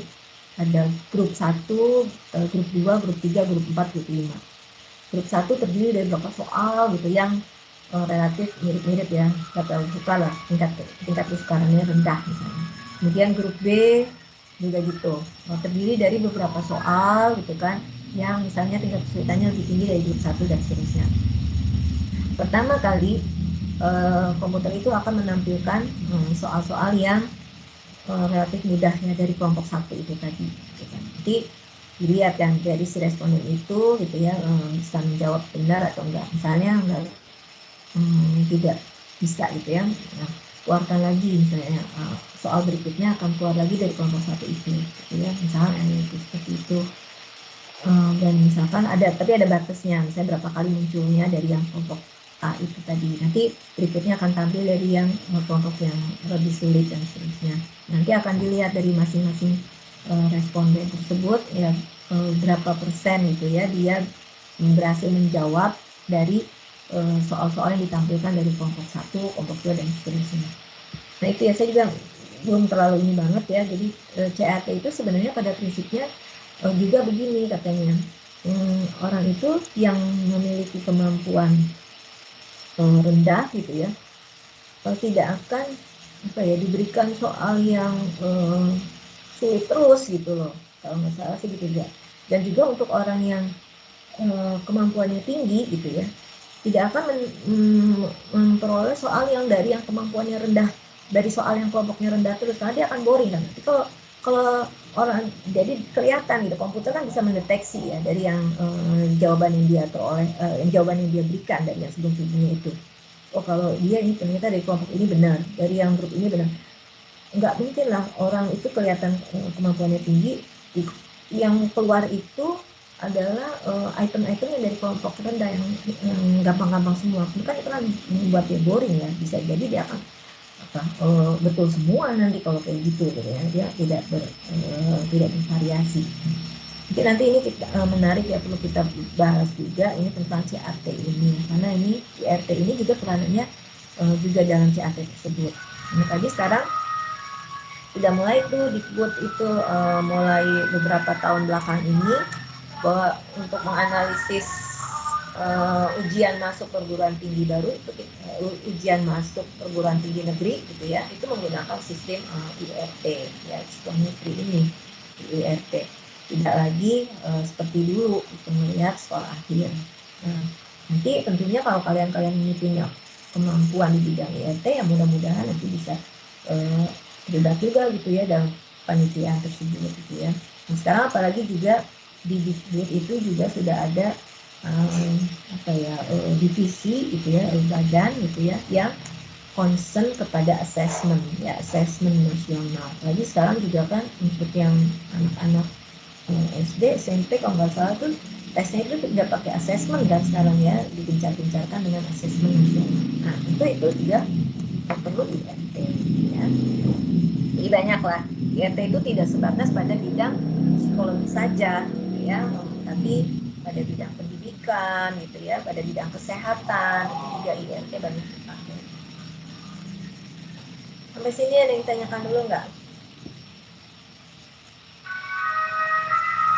ada grup 1, grup 2, grup 3, grup 4, grup 5. Grup 1 terdiri dari berapa soal gitu yang relatif mirip-mirip ya, nggak terlalu suka lah, tingkat kesukaannya rendah misalnya. Kemudian grup B juga gitu, terdiri dari beberapa soal gitu kan, yang misalnya tingkat kesulitannya lebih tinggi dari grup 1 dan seterusnya. Pertama kali komputer itu akan menampilkan soal-soal yang relatif mudahnya dari kelompok 1 itu tadi gitu kan. Nanti dilihat kan dari si responden itu gitu ya, bisa menjawab benar atau enggak. Misalnya enggak, tidak bisa gitu ya, nah, keluarkan lagi misalnya soal berikutnya akan keluar lagi dari kelompok 1 itu gitu ya, misalnya itu seperti itu. Dan misalkan tapi ada batasnya, misalnya berapa kali munculnya dari yang kelompok A itu tadi. Nanti berikutnya akan tampil dari yang kelompok yang lebih sulit dan seterusnya. Nanti akan dilihat dari masing-masing responden tersebut ya, berapa persen gitu ya dia berhasil menjawab dari soal-soal yang ditampilkan dari kelompok 1, kelompok 2 dan seterusnya. Nah itu ya, saya juga belum terlalu ini banget ya. Jadi CAT itu sebenarnya pada prinsipnya juga begini katanya, orang itu yang memiliki kemampuan rendah gitu ya, tidak akan diberikan soal yang sulit terus gitu loh, kalau nggak salah sih gitu ya. Dan juga untuk orang yang kemampuannya tinggi gitu ya, tidak akan memperoleh soal yang dari yang kemampuannya rendah, dari soal yang kelompoknya rendah terus, karena dia akan boring kan. Tapi kalau orang, jadi kelihatan gitu, komputer kan bisa mendeteksi ya dari yang jawaban yang dia peroleh, jawaban yang dia berikan dari yang sebelum-sebelumnya itu. Oh kalau dia ini ternyata dari kelompok ini benar, dari yang grup ini benar. Nggak mungkin lah orang itu kelihatan kemampuannya tinggi, yang keluar itu adalah item-item yang dari kelompok rendah yang gampang-gampang semua. Bukan itu kan membuat dia boring ya. Bisa jadi dia akan betul semua nanti kalau kayak gitu ya. Dia tidak bervariasi. Mungkin nanti ini kita, menarik ya, perlu kita bahas juga ini tentang CAT ini, karena ini IRT ini juga peranannya juga dalam CAT tersebut. Nah, tadi sekarang sudah mulai tuh dibuat itu mulai beberapa tahun belakang ini bahwa untuk menganalisis ujian masuk perguruan tinggi baru itu ujian masuk perguruan tinggi negeri gitu ya, itu menggunakan sistem IRT ya, sistem negeri ini IRT, tidak lagi seperti dulu itu melihat sekolah akhir. Nah, nanti tentunya kalau kalian ini punya kemampuan di bidang IRT ya mudah-mudahan nanti bisa terlibat juga gitu ya dalam panitiaan tersebut gitu ya. Nah, sekarang apalagi juga di Dikbud itu juga sudah ada divisi gitu ya, badan gitu ya yang concern kepada assessment ya, assessment nasional. Lagi sekarang juga kan untuk yang anak-anak SD, SMP kalau nggak salah tuh tesnya itu tidak pakai assessment kan sekarang ya, digencar-gencarkan dengan assessment nasional. Nah itu juga perlu IRT ya. Jadi banyak lah, IRT itu tidak sebatas pada bidang psikologi saja gitu ya, tapi pada bidang pendidikan gitu ya, pada bidang kesehatan itu juga IRT banyak dipakai. Sampai sini ada yang ditanyakan dulu nggak?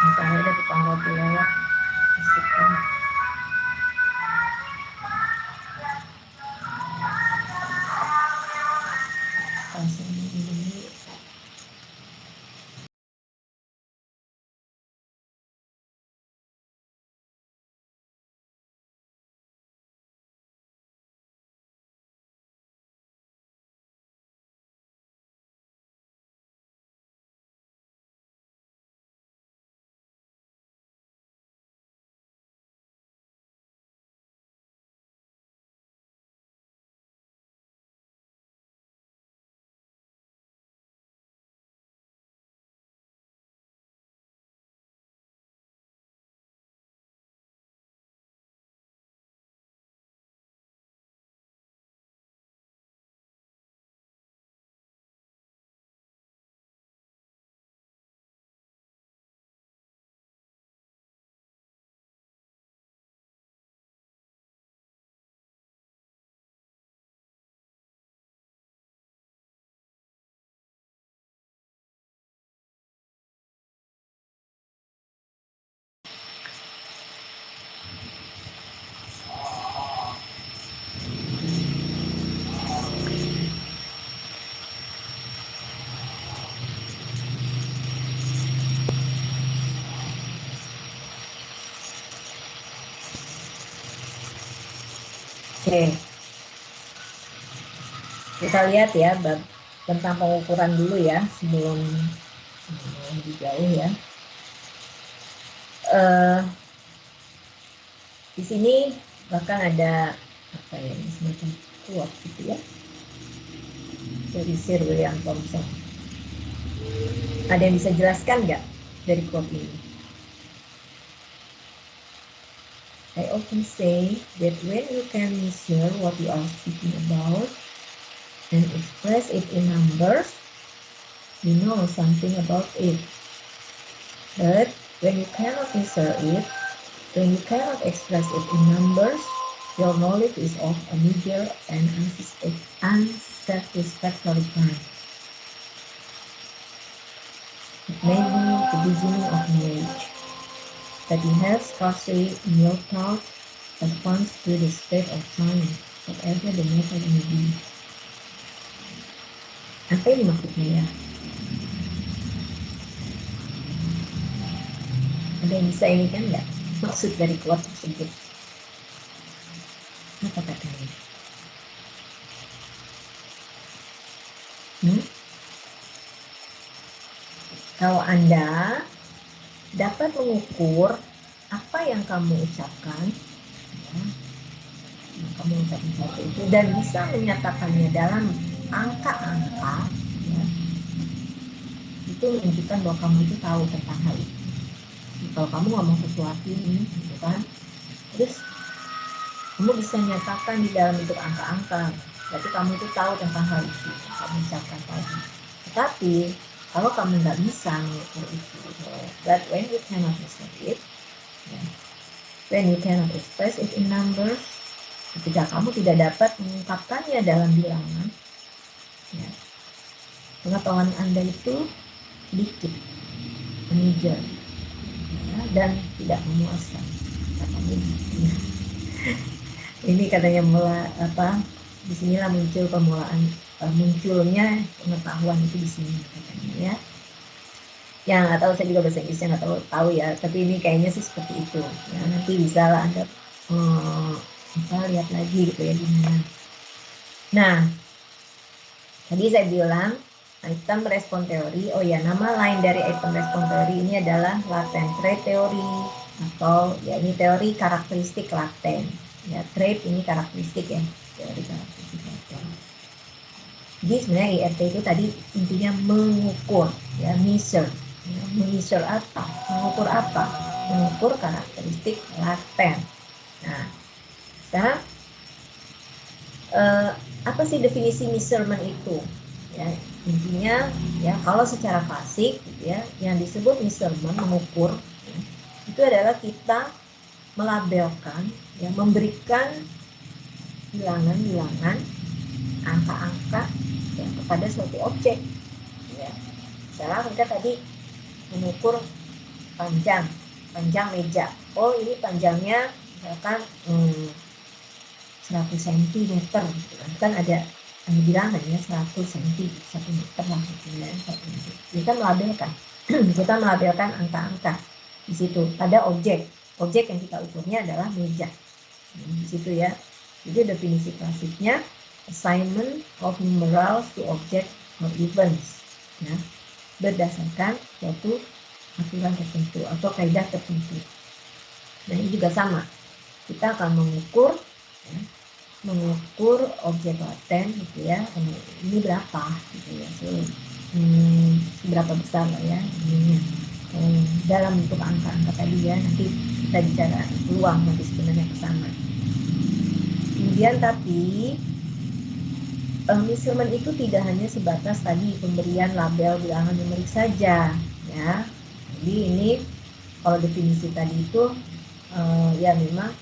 Misalnya ada tukang roti lewat, asik kan? Langsung ini. Oke, kita lihat ya tentang pengukuran dulu ya sebelum lebih jauh ya. Di sini bahkan ada apa ya, semacam quote gitu ya dari Sir William Thompson. Ada yang bisa jelaskan nggak dari quote ini? I often say that when you can measure what you are speaking about and express it in numbers, you know something about it. But when you cannot measure it, when you cannot express it in numbers, your knowledge is of a meager and unsatisfactory kind. It may be the beginning of knowledge, that you have scarcely in your thought advanced to the state of time, whatever the matter may be. Apa ini maksudnya ya? Ada yang bisa ini kan nggak? Maksud dari quote tersebut. Apa katanya? Kalau Anda dapat mengukur apa yang kamu ucapkan, ya, kamu ucapkan satu itu dan bisa menyatakannya dalam angka-angka, ya, itu menunjukkan bahwa kamu itu tahu tentang hal itu. Kalau kamu ngomong sesuatu ini, gitu kan, terus kamu bisa nyatakan di dalam bentuk angka-angka, berarti kamu itu tahu tentang hal itu, kamu ucapkan tadi. Tetapi kalau kamu nggak bisa mengukur itu, that when you cannot measure it, when you cannot express it in numbers, ketika kamu tidak dapat mengungkapkannya dalam bilangan, ya, pengetahuan Anda itu sedikit, meager, ya, dan tidak memuaskan. Katanya gitu. Ini katanya disinilah muncul munculnya pengetahuan itu di sini katanya ya. Yang nggak tahu, saya juga bahasa Inggrisnya nggak tahu ya, tapi ini kayaknya sih seperti itu. Ya, nanti bisa lah Anda lihat lagi gitu ya gimana. Nah, tadi saya bilang item respon teori. Oh ya, nama lain dari item respon teori ini adalah latent trait teori, atau ya ini teori karakteristik laten. Ya, trait ini karakteristik ya, teori karakteristik laten. Jadi sebenarnya IRT itu tadi intinya mengukur, ya, measure. Ya, measure apa? Mengukur apa? Mengukur karakteristik laten. Nah, sekarang apa sih definisi measurement itu? Ya, intinya ya kalau secara klasik ya yang disebut measurement, mengukur, ya, itu adalah kita melabelkan, ya, memberikan bilangan-bilangan, angka-angka ya, kepada suatu objek. Ya. Misalnya kita tadi mengukur panjang meja. Oh, ini panjangnya misalkan 100 cm gitu kan ada bilangan ya 100 cm 1 meter lah gitu ya. Kita melabelkan kita melabelkan angka-angka di situ pada objek yang kita ukurnya adalah meja di situ ya. Jadi definisi klasiknya assignment of numerals to object or events ya, berdasarkan suatu aturan tertentu atau kaidah tertentu. Nah, ini juga sama, kita akan mengukur ya, objek laten gitu ya, ini berapa gitu ya, seberapa besar lah ya ininya, dalam bentuk angka-angka tadi ya, nanti kita bicara peluang nanti sebenarnya ke sana. Kemudian tapi measurement itu tidak hanya sebatas tadi pemberian label bilangan numerik saja ya. Jadi ini kalau definisi tadi itu ya memang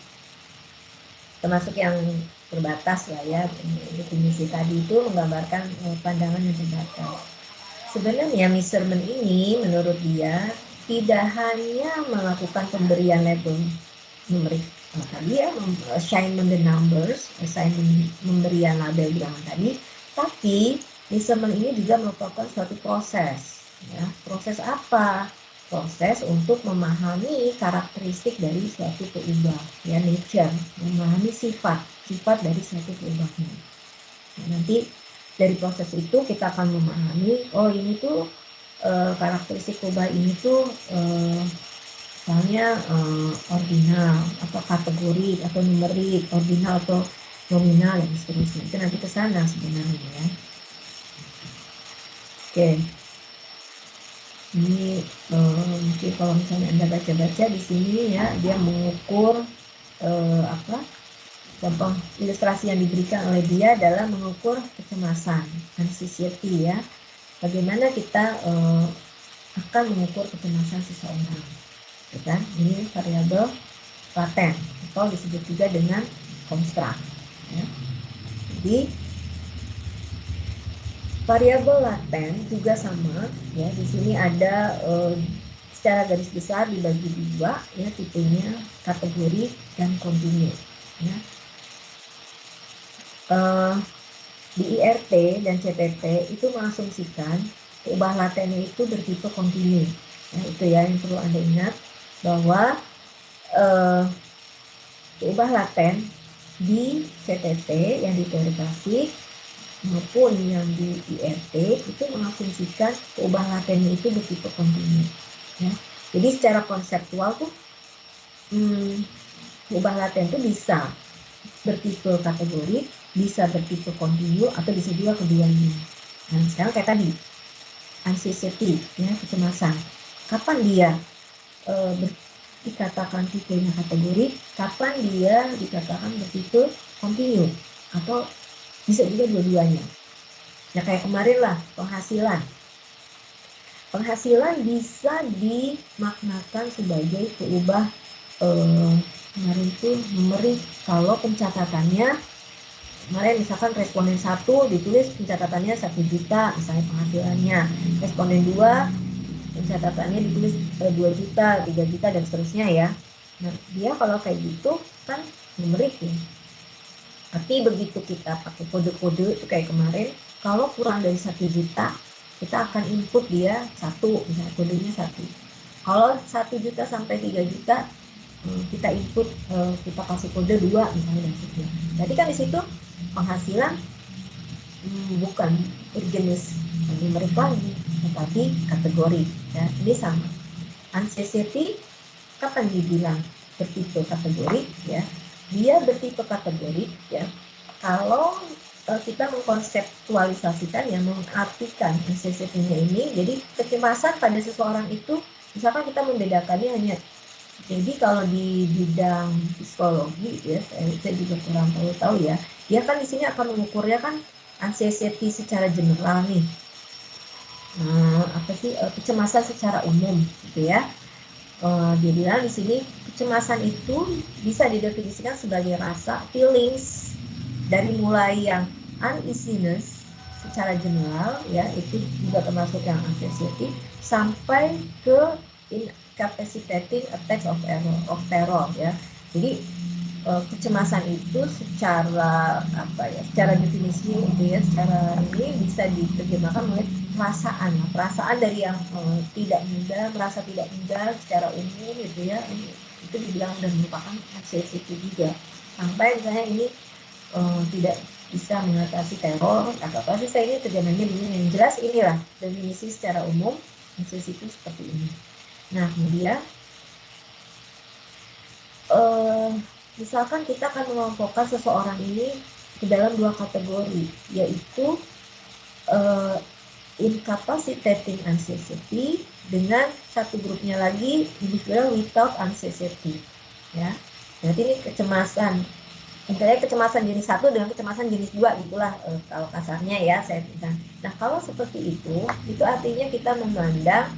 termasuk yang terbatas lah ya. Definisi tadi itu menggambarkan pandangan yang terbatas. Sebenarnya measurement ini menurut dia tidak hanya melakukan pemberian label numerik tadi ya, assignment the numbers, assignment pemberian label bilangan tadi, tapi measurement ini juga merupakan suatu proses ya. Proses apa? Proses untuk memahami karakteristik dari suatu keubah ya, nature, memahami sifat dari suatu keubahnya. Nah, nanti dari proses itu kita akan memahami, oh ini tuh karakteristik keubah ini tuh misalnya ordinal atau kategori atau numerik, ordinal atau nominal dan seterusnya. Itu nanti ke sana sebenarnya ya. Oke. Ini mungkin kalau misalnya Anda baca-baca di sini ya, dia mengukur contoh ilustrasi yang diberikan oleh dia adalah mengukur kecemasan, anxiety ya. Bagaimana kita akan mengukur kecemasan seseorang. Kan? Ini variabel laten atau disebut juga dengan konstrak. Ya. Jadi variabel laten juga sama ya. Di sini ada secara garis besar dibagi dua ya, tipenya kategori dan kontinu. Ya. Di IRT dan CTT itu mengasumsikan keubah latennya itu bertipe kontinu. Ya, itu ya yang perlu Anda ingat, bahwa keubah laten di CTT yang di teori klasik maupun yang di IRT itu mengasumsikan keubah latennya itu bertipe kontinu. Ya. Jadi secara konseptual tuh keubah laten itu bisa bertipe kategori, bisa bertipe kontinu, atau bisa juga keduanya. Nah, sekarang kayak tadi, anxiety, ya, kecemasan. Kapan dia dikatakan tipenya kategori, kapan dia dikatakan bertipe kontinu, atau bisa juga dua-duanya. Nah kayak kemarin lah, penghasilan. Penghasilan bisa dimaknakan sebagai peubah kemarin itu numeri kalau pencatatannya kemarin misalkan responden 1 ditulis pencatatannya 1 juta misalnya penghasilannya, responden 2 pencatatannya ditulis 2 juta, 3 juta dan seterusnya ya. Nah dia kalau kayak gitu kan numerik ya. Tapi begitu kita pakai kode-kode itu kayak kemarin, kalau kurang dari 1 juta kita akan input dia 1, misalnya kodenya 1. Kalau 1 juta sampai 3 juta kita input, kita kasih kode 2 misalnya dan seterusnya. Jadi kan di situ penghasilan bukan berjenis numerik lagi, tetapi kategori. Ya, ini sama. Unsincere kapan dibilang bertipe kategori? Ya, dia bertipe kategori ya. Kalau kita mengkonseptualisasikan yang mengartikan unsincere-nya ini, jadi kecemasan pada seseorang itu, misalkan kita membedakannya hanya jadi kalau di bidang psikologi ya, saya juga kurang tahu ya. Dia kan di sini akan mengukurnya kan anxiety secara general nih. Apa sih kecemasan secara umum gitu ya. Dia bilang di sini kecemasan itu bisa didefinisikan sebagai rasa feelings dari mulai yang uneasiness secara general ya, itu juga termasuk yang anxiety, sampai ke incapacitating attacks of terror ya. Jadi kecemasan itu secara apa ya, secara definisi gitu ya, secara ini bisa diterjemahkan oleh perasaan dari yang tidak mudah, merasa tidak mudah secara umum gitu ya, itu dibilang dan merupakan anxiety juga. Sampai misalnya ini tidak bisa mengatasi teror atau apa sih, saya ini terjemahnya dulu yang jelas inilah definisi secara umum anxiety itu seperti ini. Nah kemudian misalkan kita akan mengelompokkan seseorang ini ke dalam 2 kategori, yaitu incapacitating anxiety dengan satu grupnya lagi individual without anxiety ya. Berarti ini kecemasan, misalnya kecemasan jenis 1 dengan kecemasan jenis 2 gitulah kalau kasarnya ya saya bilang. Nah kalau seperti itu artinya kita memandang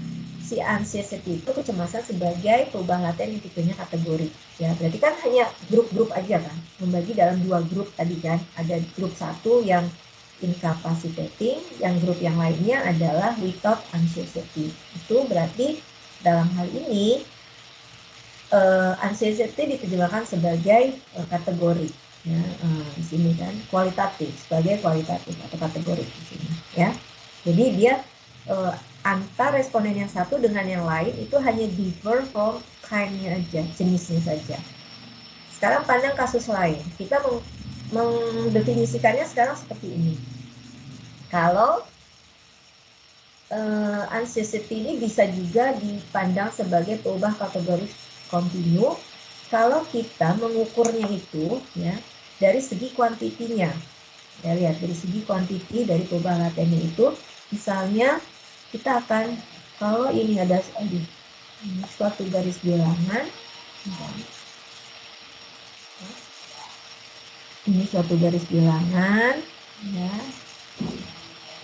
si anxiety itu kecemasan sebagai perubahan laten yang tipenya kategori ya. Berarti kan hanya grup-grup aja kan, membagi dalam 2 grup tadi kan, ada grup 1 yang incapacitating, yang grup yang lainnya adalah without anxiety. Itu berarti dalam hal ini anxiety diterjemahkan sebagai kategori ya, di sini kan kualitatif, sebagai kualitatif atau kategori di sini ya. Jadi dia antar responden yang satu dengan yang lain itu hanya differ from kind-nya aja, jenisnya saja. Sekarang pandang kasus lain, kita mendefinisikannya sekarang seperti ini. Kalau anxiety ini bisa juga dipandang sebagai perubahan kategori kontinu kalau kita mengukurnya itu ya dari segi kuantitinya. Ya, lihat dari segi kuantiti dari perubahan latennya itu, misalnya kita akan, kalau ini ada suatu garis bilangan, ini suatu garis bilangan ya,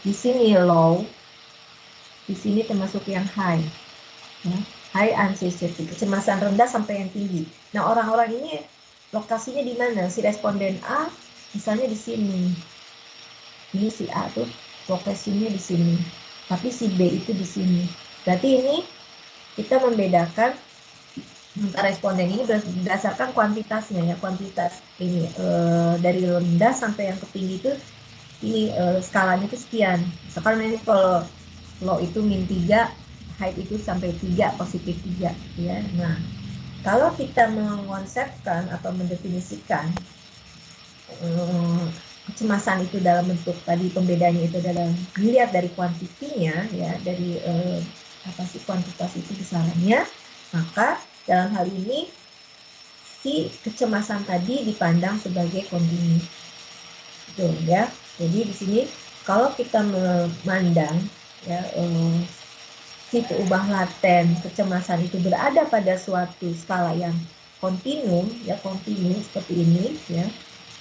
di sini low, di sini termasuk yang high ya. High anxiety, kecemasan rendah sampai yang tinggi. Nah orang-orang ini lokasinya di mana? Si responden A misalnya di sini, ini si A tuh lokasinya di sini, tapi si B itu di sini. Berarti ini kita membedakan antara responden ini berdasarkan kuantitasnya ya, kuantitas ini dari rendah sampai yang tertinggi itu ini skalanya itu sekian. Misalkan ini kalau low itu -3, high itu sampai 3, positif 3 ya. Nah kalau kita mengkonsepkan atau mendefinisikan kecemasan itu dalam bentuk tadi, pembedanya itu dalam dilihat dari kuantitinya ya, dari apa sih kuantitas itu besarannya, maka dalam hal ini si kecemasan tadi dipandang sebagai kontinu. Betul ya. Jadi di sini kalau kita memandang ya si peubah laten kecemasan itu berada pada suatu skala yang kontinum, ya kontinu seperti ini, ya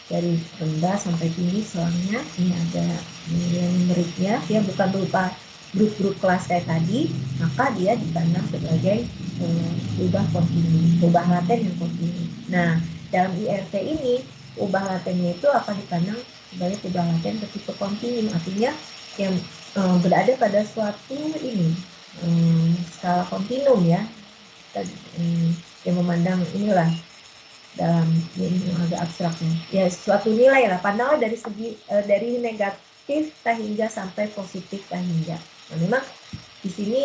dari rendah sampai tinggi selangnya. Ini ada numeriknya, ya bukan berupa grup-grup kelas kayak tadi, maka dia dipandang sebagai peubah kontinu, peubah laten yang kontinu. Nah, dalam IRT ini peubah latennya itu akan dipandang sebagai peubah laten bertipe kontinu, artinya yang berada pada suatu ini skala kontinum, ya. Yang memandang inilah dalam ini agak abstraknya, ya suatu nilai lah, pandanglah dari segi dari negatif hingga sampai positif hingga. Nah, memang di sini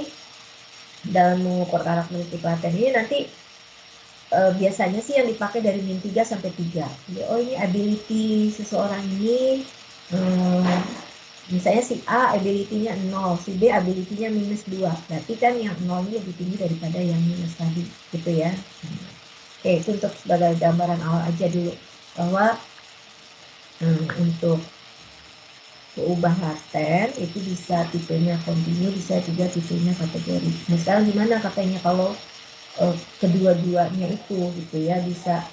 dalam mengukur karakteristik laten ini nanti biasanya sih yang dipakai dari min 3 sampai 3. Jadi, oh ini ability seseorang ini misalnya si A ability-nya 0, si B ability-nya minus 2. Berarti kan yang 0 ini lebih tinggi daripada yang minus tadi, gitu ya. Oke, itu untuk sebagai gambaran awal aja dulu, bahwa untuk peubah laten itu bisa tipenya kontinu, bisa juga tipenya kategori. Nah, sekarang gimana katanya kalau kedua-duanya itu gitu ya, bisa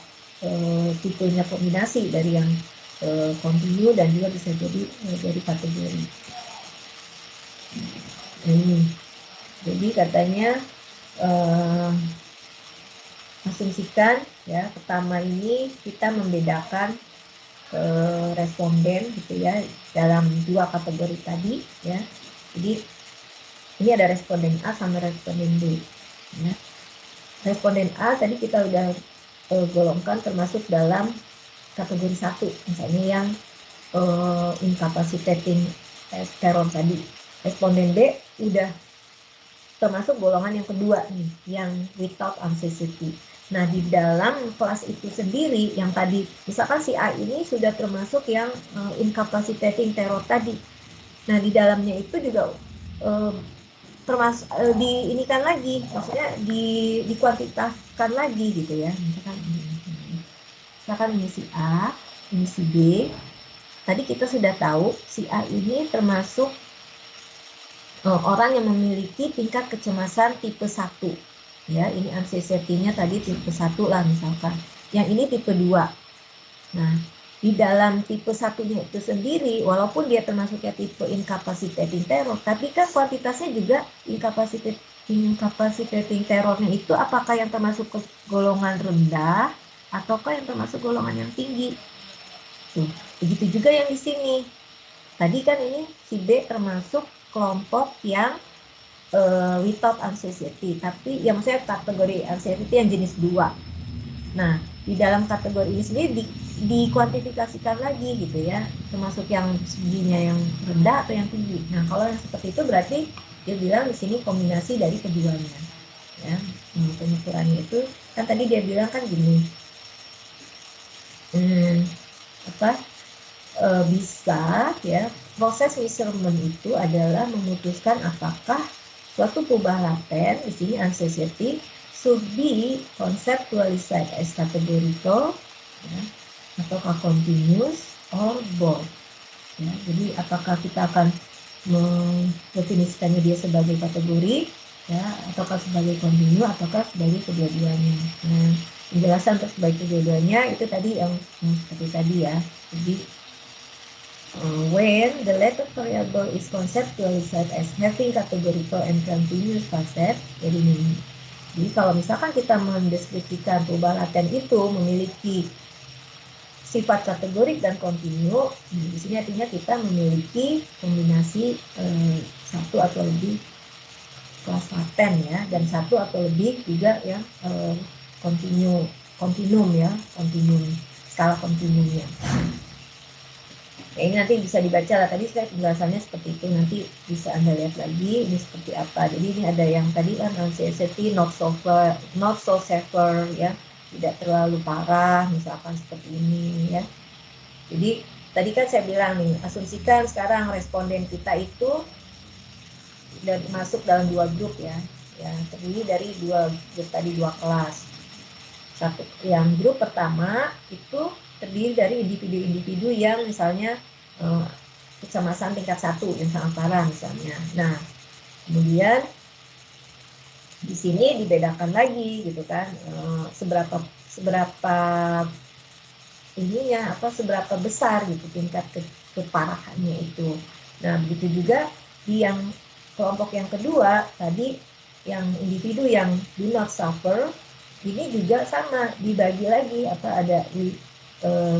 tipenya kombinasi dari yang kontinu dan juga bisa jadi dari kategori. Ini jadi katanya asumsikan ya, pertama ini kita membedakan responden gitu ya dalam dua kategori tadi ya. Jadi ini ada responden A sama responden B ya. Responden A tadi kita udah golongkan termasuk dalam kategori 1, misalnya yang incapacitating teror tadi. Responden B udah termasuk golongan yang kedua nih, yang without anxiety. Nah, di dalam kelas itu sendiri yang tadi, misalkan si A ini sudah termasuk yang incapacitating teror tadi. Nah, di dalamnya itu juga termasuk diinikan lagi, maksudnya dikuantitaskan lagi gitu ya. Misalkan ini si A, ini si B. Tadi kita sudah tahu si A ini termasuk orang yang memiliki tingkat kecemasan tipe 1. Ya, ini anxiety-nya tadi tipe 1 lah misalkan. Yang ini tipe 2. Nah, di dalam tipe 1-nya itu sendiri, walaupun dia termasuknya tipe incapacitating terror, tapi kan kuantitasnya juga incapacitating terrornya itu apakah yang termasuk ke golongan rendah ataukah yang termasuk golongan yang tinggi. Tuh, begitu juga yang di sini. Tadi kan ini si B termasuk kelompok yang without anxiety, tapi ya maksudnya kategori anxiety yang jenis 2. Nah, di dalam kategori ini sendiri dikuantifikasikan lagi gitu ya, termasuk yang seginya yang rendah atau yang tinggi. Nah, kalau yang seperti itu berarti dia bilang di sini kombinasi dari keduanya. Ya, pengukurannya itu kan tadi dia bilang kan gini, bisa ya, proses measurement itu adalah memutuskan apakah suatu peubah laten, di sini anxiety, should be conceptualized as categorical, ya, ataukah continuous or both. Ya, jadi apakah kita akan mendefinisikannya dia sebagai kategori, ya, ataukah sebagai kontinu, ataukah sebagai kedua-duanya. Nah, penjelasan untuk sebagai kedua-duanya itu tadi yang seperti tadi ya. Jadi when the latter variable is conceptualized as having categorical and continuous facet, jadi kalau misalkan kita mendeskripsikan peubah laten itu memiliki sifat kategorik dan kontinu, di sini artinya kita memiliki kombinasi satu atau lebih kelas laten ya, dan satu atau lebih juga yang kontinum ya, kontinum skala kontinumnya. Ya, ini nanti bisa dibaca lah, tadi saya penjelasannya seperti itu, nanti bisa Anda lihat lagi ini seperti apa. Jadi ini ada yang tadi kan anxiety not so severe ya, tidak terlalu parah misalkan seperti ini ya. Jadi tadi kan saya bilang nih, asumsikan sekarang responden kita itu dan masuk dalam dua grup ya, terdiri dari dua grup tadi, dua kelas. Satu, yang grup pertama itu terdiri dari individu-individu yang misalnya kecemasan tingkat 1 yang sangat parah misalnya. Nah, kemudian di sini dibedakan lagi gitu kan, seberapa ininya apa, seberapa besar gitu tingkat keparahannya itu. Nah, begitu juga di yang kelompok yang kedua tadi, yang individu yang do not suffer, ini juga sama dibagi lagi, apa ada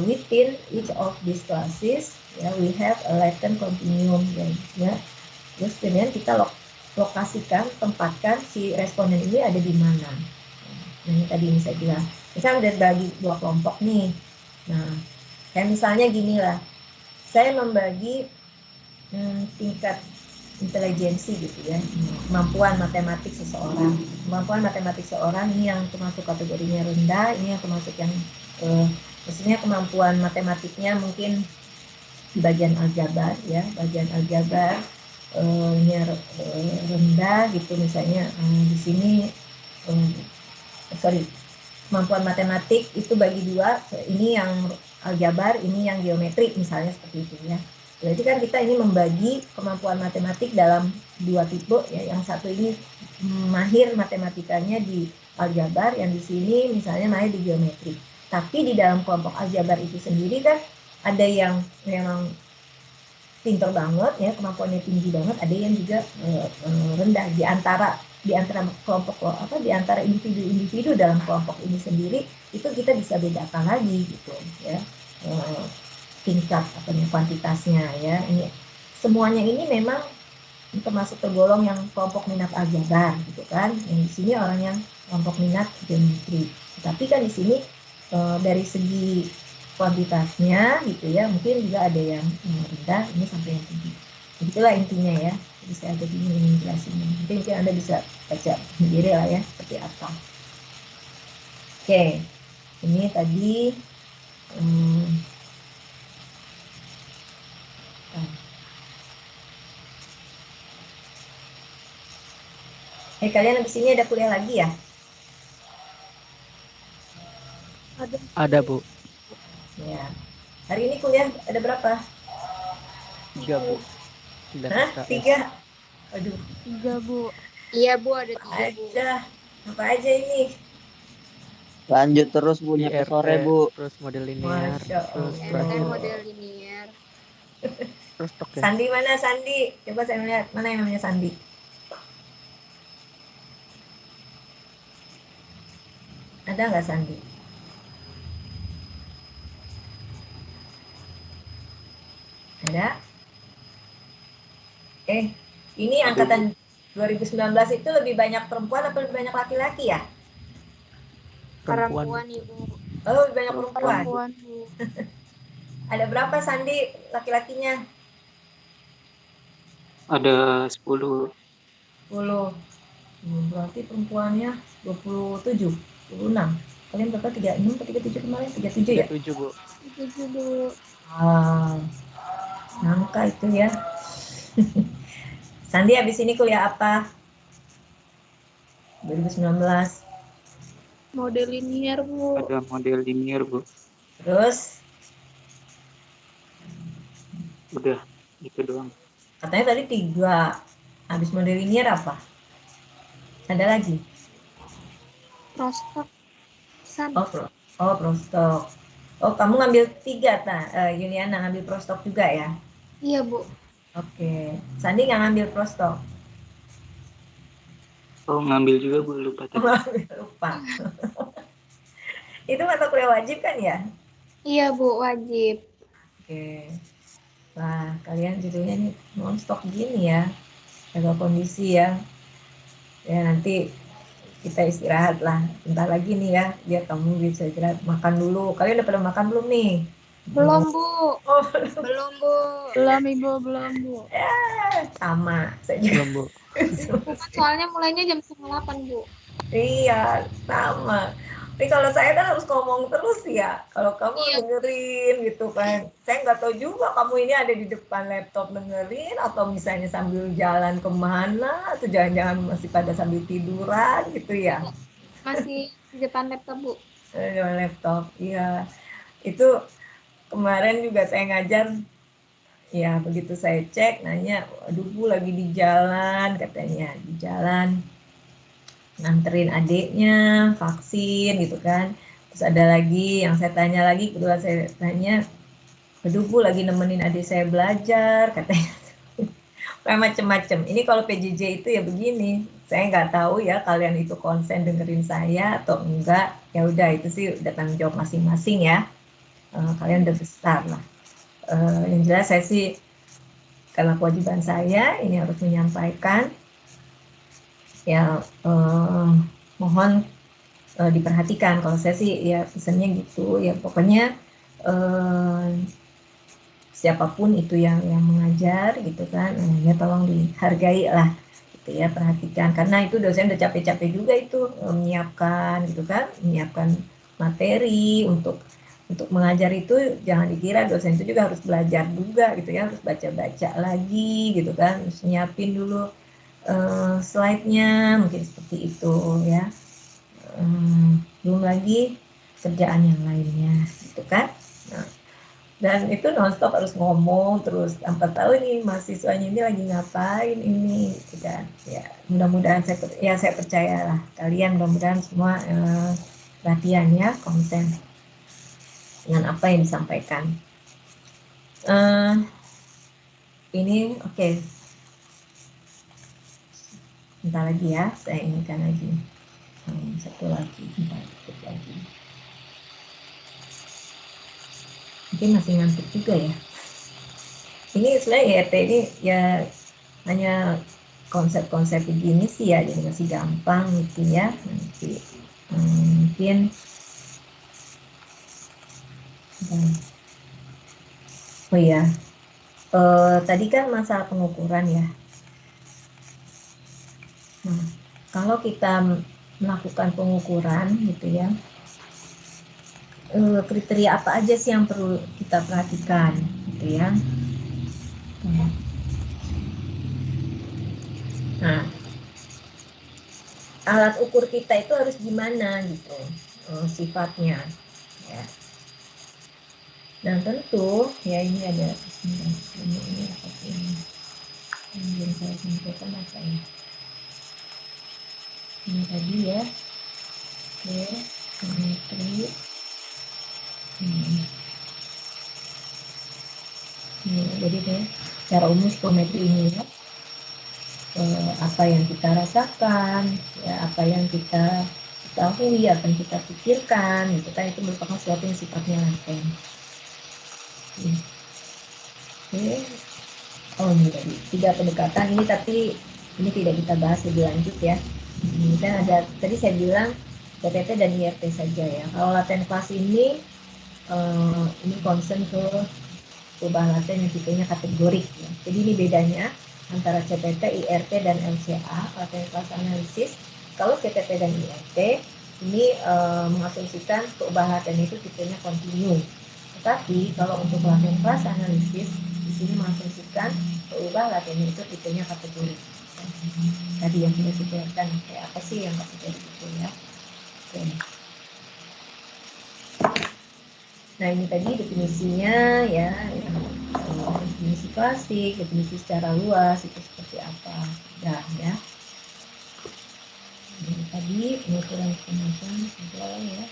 within each of these classes ya, we have a latent continuum ya. Terus kemudian kita lokasikan, tempatkan si responden ini ada di mana. Nah, ini tadi yang saya bilang. Misalnya udah bagi dua kelompok nih. Nah, kayak misalnya gini lah, saya membagi tingkat intelijensi gitu ya, kemampuan matematik seseorang. Kemampuan matematik seseorang ini yang termasuk kategorinya rendah, ini yang termasuk yang maksudnya kemampuan matematiknya mungkin di bagian aljabar ya, bagian aljabar rendah gitu misalnya, di sini kemampuan matematik itu bagi dua, ini yang aljabar, ini yang geometri misalnya seperti itu ya. Berarti kan kita ini membagi kemampuan matematik dalam dua tipe ya. Yang satu ini mahir matematikanya di aljabar, yang di sini misalnya mahir di geometri. Tapi di dalam kelompok aljabar itu sendiri kan ada yang memang pinter banget ya, kemampuannya tinggi banget, ada yang juga rendah. Di antara kelompok apa, di antara individu-individu dalam kelompok ini sendiri itu kita bisa bedakan lagi gitu ya, tingkat apa nih, kuantitasnya ya. Ini semuanya ini memang termasuk tergolong yang kelompok minat aljabar gitu kan. Yang di sini orang yang kelompok minat geometri. Tapi kan di sini dari segi kuantitasnya gitu ya, mungkin juga ada yang rendah, ini sampai yang tinggi. Begitulah intinya ya. Jadi saya agak bingung menjelaskannya. Mungkin Anda bisa baca sendiri lah ya seperti apa. Oke, ini tadi kalian habis ini ada kuliah lagi ya? Ada, Bu. Ya. Hari ini kuliah ada berapa? 3, Bu. 9 Hah? SKS. 3? Aduh. 3, Bu. Iya, Bu, ada 3, Bu. Apa aja ini? Lanjut terus Bu, nyampe IRT, sore Bu. terus model linear, terus terakhir model linear. terus tok ya. Sandi mana Sandi? Coba saya lihat mana yang namanya Sandi. Ada nggak Sandi? Ada? Ini angkatan 2019 itu lebih banyak perempuan atau lebih banyak laki-laki ya? Perempuan. Ibu. Oh, lebih banyak perempuan. Perempuan, Bu. Ada berapa Sandi laki-lakinya? Ada 10. 10. Berarti perempuannya 27, 26. Kalian berapa? 36 atau 37 kemarin? 37 ya? 37, Bu. 7, Bu. Nangka itu ya. Sandi habis ini kuliah apa? 2019. Model linear, Bu. Ada model linear, Bu. Terus? Udah, itu doang. Katanya tadi 3. Habis model linear apa? Ada lagi? Prostok. Prostok. Oh, kamu ngambil 3, Yuliana ngambil prostok juga ya? Iya, Bu. Oke. Sandi nggak ngambil prostok? Oh, ngambil juga Bu, lupa tadi. Lupa. Itu mata kuliah wajib kan ya? Iya, Bu, wajib. Oke. Wah, kalian judulnya nih non-stop gini ya. Jaga kondisi ya. Ya, nanti kita istirahat lah. Bentar lagi nih ya, biar kamu bisa istirahat. Makan dulu. Kalian udah pada makan belum nih? Belum, Bu. Oh, Belum, Bu. Belum, Ibu. Belum, Bu. ya, sama. Saya juga. Belum, Bu. Soalnya mulainya jam 7:30, Bu. Iya, sama. Tapi kalau saya kan harus ngomong terus ya. Kalau kamu dengerin gitu kan. Saya nggak tahu juga kamu ini ada di depan laptop dengerin atau misalnya sambil jalan kemana atau jangan-jangan masih pada sambil tiduran gitu ya. Masih di depan laptop, Bu. Depan laptop, iya. Itu kemarin juga saya ngajar. Ya, begitu saya cek, nanya, aduh Bu lagi di jalan katanya. Di jalan. nganterin adiknya vaksin gitu kan. Terus ada lagi yang saya tanya lagi, kebetulan saya tanya, aduh Bu lagi nemenin adik saya belajar katanya. Kayak macem-macem. Ini kalau PJJ itu ya begini, saya nggak tahu ya kalian itu konsen dengerin saya atau enggak. Ya udah itu sih udah tanggung jawab masing-masing ya. Kalian udah besar lah. Yang jelas saya sih karena kewajiban saya ini harus menyampaikan ya, mohon diperhatikan. Kalau saya sih ya pesannya gitu ya, pokoknya siapapun itu yang mengajar gitu kan, ya tolong dihargai lah gitu ya, perhatikan, karena itu dosen udah capek-capek juga itu menyiapkan gitu kan, menyiapkan materi untuk mengajar itu. Jangan dikira dosen itu juga harus belajar juga gitu ya, harus baca-baca lagi gitu kan, harus nyiapin dulu slide-nya, mungkin seperti itu ya. Belum lagi kerjaan yang lainnya gitu kan. Nah, dan itu nonstop harus ngomong terus tanpa tahu nih mahasiswanya ini lagi ngapain ini gitu kan. Ya mudah-mudahan saya percaya lah kalian mudah-mudahan semua perhatian ya, konsen dengan apa yang disampaikan. Ini oke. Bentar lagi ya, saya ingatkan lagi. Satu lagi, sedikit lagi. Mungkin masih ngantuk juga ya. Ini sebenarnya IRT ini ya hanya konsep-konsep begini sih ya, jadi masih gampang gitu ya. Nanti mungkin oh iya, tadi kan masalah pengukuran ya. Nah, kalau kita melakukan pengukuran gitu ya, kriteria apa aja sih yang perlu kita perhatikan gitu ya. Nah, alat ukur kita itu harus gimana gitu sifatnya ya. Dan tentu ya ini ada ini apa sih yang belum saya sampaikan apa ya, ini tadi ya, oke, geometri. Jadi deh, secara umum psikometri ini ya, apa yang kita rasakan, ya apa yang kita ketahui, apa yang kita pikirkan, gitu kan, itu merupakan sesuatu yang sifatnya laten. Oke. Oh ini tadi 3 pendekatan ini, tapi ini tidak kita bahas lebih lanjut ya. Ini kan ada tadi saya bilang PTT dan IRT saja ya. Kalau laten kelas ini concern ke perubahan laten yang tipenya kategorik ya. Jadi ini bedanya antara CPT, IRT, dan LCA, laten kelas analisis. Kalau CPT dan IRT ini mengasumsikan perubahan laten itu tipenya kontinu. Tetapi kalau untuk laten kelas analisis di sini mengasumsikan perubahan laten itu tipenya kategorik. Tadi yang sudah disebutkan kayak apa sih yang kategorik itu ya. Oke. Nah ini tadi definisinya ya, definisi klasik, definisi secara luas itu seperti apa, ya. Ini tadi pengukuran kecemasan juga ya.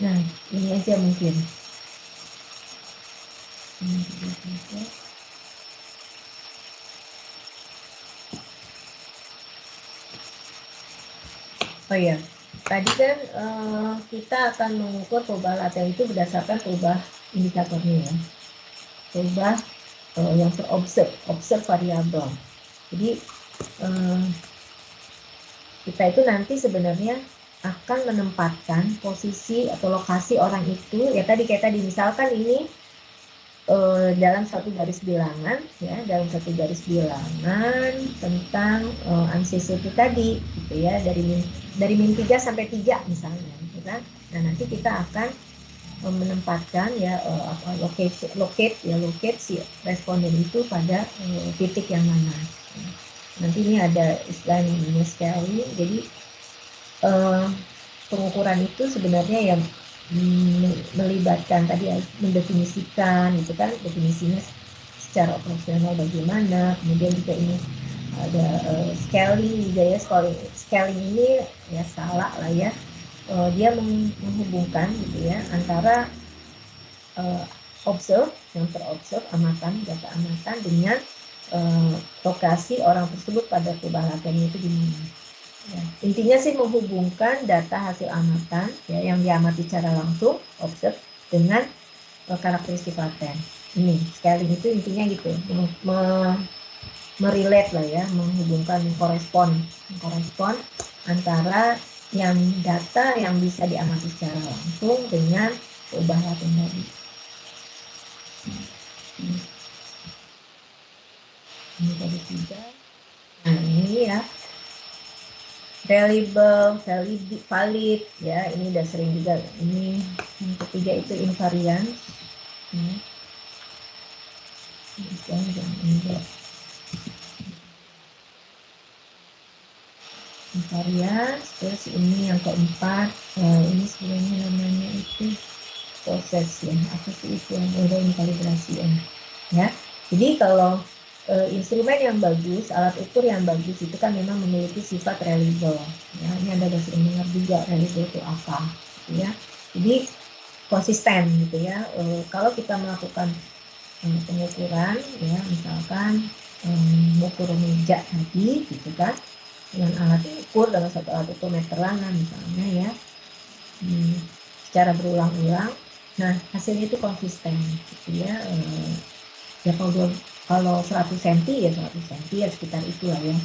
Nah ini aja mungkin. Oh iya. Tadi kan kita akan mengukur perubahan laten itu berdasarkan perubahan indikatornya ya. Perubahan yang terobserv variabel. Jadi kita itu nanti sebenarnya akan menempatkan posisi atau lokasi orang itu ya, tadi kayak tadi misalkan ini dalam satu garis bilangan ya, dalam satu garis bilangan tentang ansies itu tadi gitu ya, dari min 3 sampai 3 misalnya gitu kan. Nah nanti kita akan menempatkan ya locate si responden itu pada titik yang mana. Nanti ini ada istilah namanya scaling. Jadi pengukuran itu sebenarnya yang melibatkan tadi ya, mendefinisikan gitu kan, definisinya secara operasional bagaimana, kemudian juga ini ada scaling juga ya, scaling ini ya skala lah ya, dia menghubungkan gitu ya antara observe, yang terobserve, amatan, data amatan dengan lokasi orang tersebut pada perubahan latihannya itu di mana. Ya, intinya sih menghubungkan data hasil amatan ya, yang diamati secara langsung, observe, dengan karakteristik laten. Ini scaling itu intinya gitu, merelate lah ya, menghubungkan, mengkorespon antara yang data yang bisa diamati secara langsung dengan perubahan laten tadi. Ini tadi 3. Nah ini ya, reliable, valid ya, ini udah sering juga. Ini yang ketiga itu invariance. Invariance. Terus ini yang keempat, ini sebenarnya namanya itu proses ya, apa sih itu yang udah kalibrasi ya. Jadi kalau instrumen yang bagus, alat ukur yang bagus itu kan memang memiliki sifat reliable ya. Ini Anda udah sering dengar juga reliable itu apa gitu ya. Jadi konsisten gitu ya. Kalau kita melakukan pengukuran ya, misalkan mengukur meja tadi gitu kan, dengan alat ukur, dengan satu alat ukur meteran misalnya ya, secara berulang-ulang, nah hasilnya itu konsisten gitu ya. Ya kalau 100 cm ya 100 cm ya sekitar itulah ya.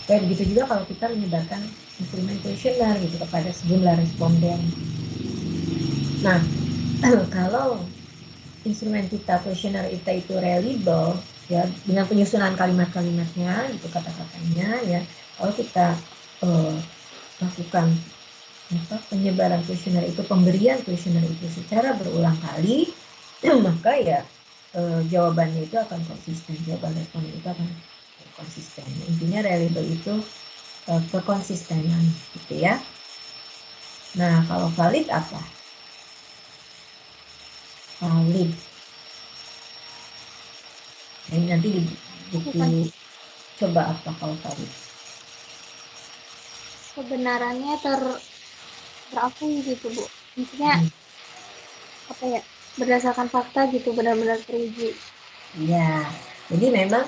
Kayak begitu juga kalau kita menyebarkan instrumen kuesioner gitu kepada sejumlah responden. Nah kalau instrumen kita, kuesioner kita itu reliable ya, dengan penyusunan kalimat-kalimatnya gitu, kata-katanya ya, kalau kita lakukan penyebaran kuesioner itu, pemberian kuesioner itu secara berulang kali, maka ya jawabannya itu akan konsisten, jawaban responden itu akan konsisten. Intinya reliable itu kekonsistenan gitu ya. Nah kalau valid apa? Valid ini nanti di buku coba apa kalau valid? Kebenarannya terakui gitu Bu, maksudnya apa ya, berdasarkan fakta gitu, benar-benar teruji. Iya, jadi memang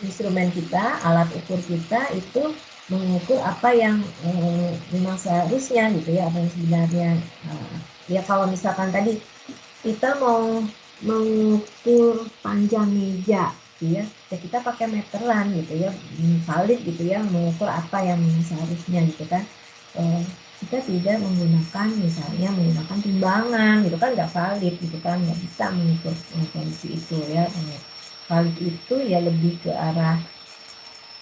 instrumen kita, alat ukur kita itu mengukur apa yang memang seharusnya gitu ya, apa yang sebenarnya. Ya kalau misalkan tadi kita mau mengukur panjang meja gitu ya, ya kita pakai meteran gitu ya, valid gitu ya, mengukur apa yang seharusnya gitu kan. Kita tidak menggunakan, misalnya menggunakan timbangan gitu kan, nggak valid gitu kan, nggak bisa mengukur kondisi itu ya. Valid itu ya lebih ke arah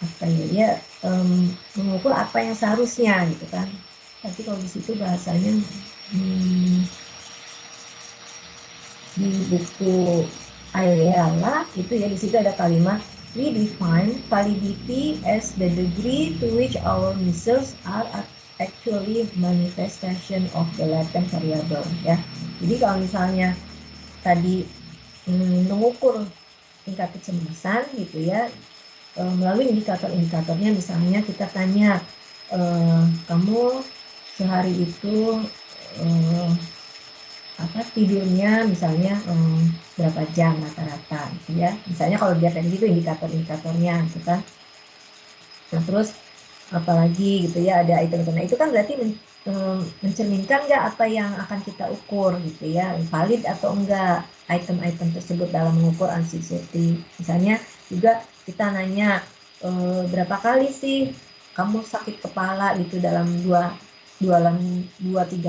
apa ya, mengukur apa yang seharusnya gitu kan. Tapi kalau di situ bahasanya di buku Ayala itu ya, di situ ada kalimat, we define validity as the degree to which our measures are actually manifestation of the latent variable ya. Jadi kalau misalnya tadi mengukur tingkat kecemasan gitu ya, melalui indikator-indikatornya, misalnya kita tanya, kamu sehari itu tidurnya misalnya berapa jam rata-rata gitu ya, misalnya kalau dia tadi itu indikator-indikatornya gitu kan. Nah terus apalagi gitu ya, ada item-item, nah itu kan berarti mencerminkan nggak apa yang akan kita ukur gitu ya, valid atau enggak item-item tersebut dalam mengukur anxiety. Misalnya juga kita nanya, berapa kali sih kamu sakit kepala gitu dalam 2-3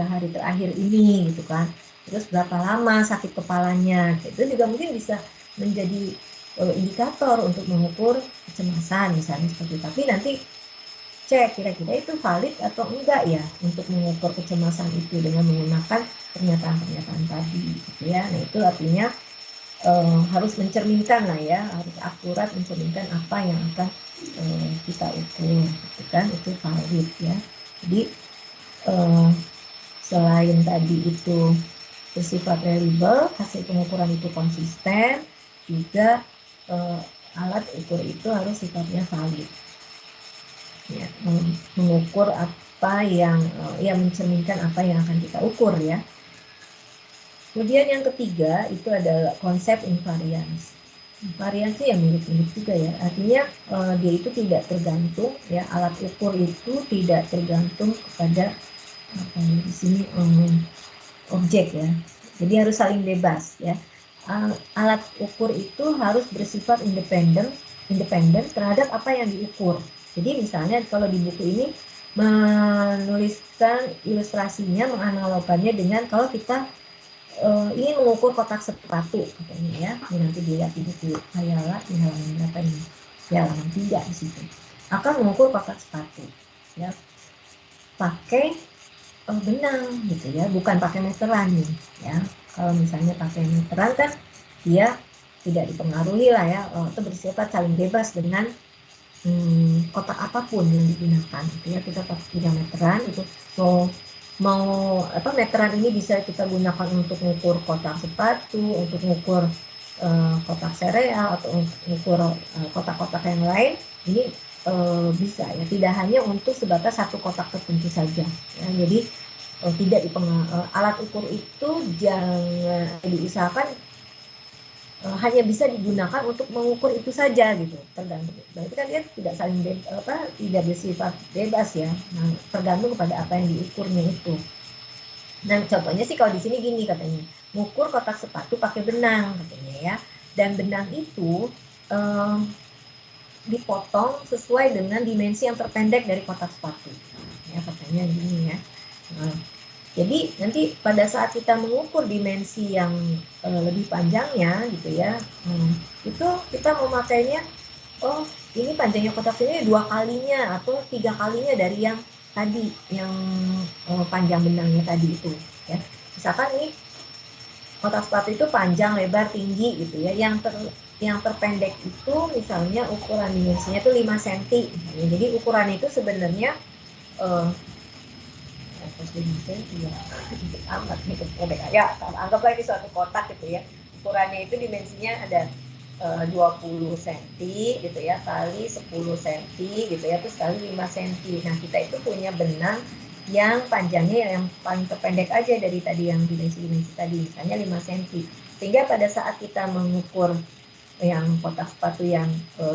hari terakhir ini gitu kan, terus berapa lama sakit kepalanya, itu juga mungkin bisa menjadi indikator untuk mengukur kecemasan misalnya seperti itu. Tapi nanti cek kira-kira itu valid atau enggak ya untuk mengukur kecemasan itu dengan menggunakan pernyataan-pernyataan tadi gitu ya. Nah itu artinya harus mencerminkan lah ya, harus akurat mencerminkan apa yang akan kita ukur gitu kan, itu valid ya. Jadi selain tadi itu bersifat reliable, hasil pengukuran itu konsisten, juga alat ukur itu harus sifatnya valid. ya, mengukur apa yang mencerminkan apa yang akan kita ukur ya. Kemudian yang ketiga itu adalah konsep invariance. Invariance yang mirip-mirip juga ya, artinya dia itu tidak tergantung ya, alat ukur itu tidak tergantung kepada apa di sini objek ya. Jadi harus saling bebas ya. Alat ukur itu harus bersifat independen terhadap apa yang diukur. Jadi misalnya kalau di buku ini menuliskan ilustrasinya, menganalogkannya dengan kalau kita ingin mengukur kotak sepatu katanya ya. Ini nanti dilihat di buku Ayala di halaman berapa ini? Di halaman 3 di situ. Akan mengukur kotak sepatu ya. Pakai benang gitu ya, bukan pakai meteran nih ya. Kalau misalnya pakai meteran kan dia tidak dipengaruhi lah ya, itu bersifat saling bebas dengan kotak apapun yang digunakan gitu ya. Kita pakai meteran itu mau apa, meteran ini bisa kita gunakan untuk mengukur kotak sepatu, untuk mengukur kotak sereal, atau untuk mengukur kotak-kotak yang lain. Ini bisa ya, tidak hanya untuk sebatas satu kotak tertentu saja ya. Jadi tidak alat ukur itu jangan diusahakan hanya bisa digunakan untuk mengukur itu saja gitu, tergantung. Berarti kan dia tidak saling tidak bersifat bebas ya. Nah, tergantung pada apa yang diukurnya itu. Nah, contohnya sih kalau di sini gini katanya, mengukur kotak sepatu pakai benang katanya ya. Dan benang itu dipotong sesuai dengan dimensi yang terpendek dari kotak sepatu. Ya, katanya gini ya. Nah, jadi nanti pada saat kita mengukur dimensi yang lebih panjangnya gitu ya, itu kita memakainya, oh ini panjangnya kotak ini 2 kalinya atau 3 kalinya dari yang tadi, yang panjang benangnya tadi itu ya. Misalkan ini kotak sepatu itu panjang, lebar, tinggi gitu ya, yang terpendek itu misalnya ukuran dimensinya itu 5 cm. Jadi ukuran itu sebenarnya amat gitu, ya anggaplah ini suatu kotak gitu ya, ukurannya itu dimensinya ada 20 cm gitu ya, kali 10 cm gitu ya, terus kali 5 cm. Nah, kita itu punya benang yang panjangnya yang paling terpendek aja dari tadi yang dimensi tadi, misalnya 5 cm. Sehingga pada saat kita mengukur yang kotak sepatu yang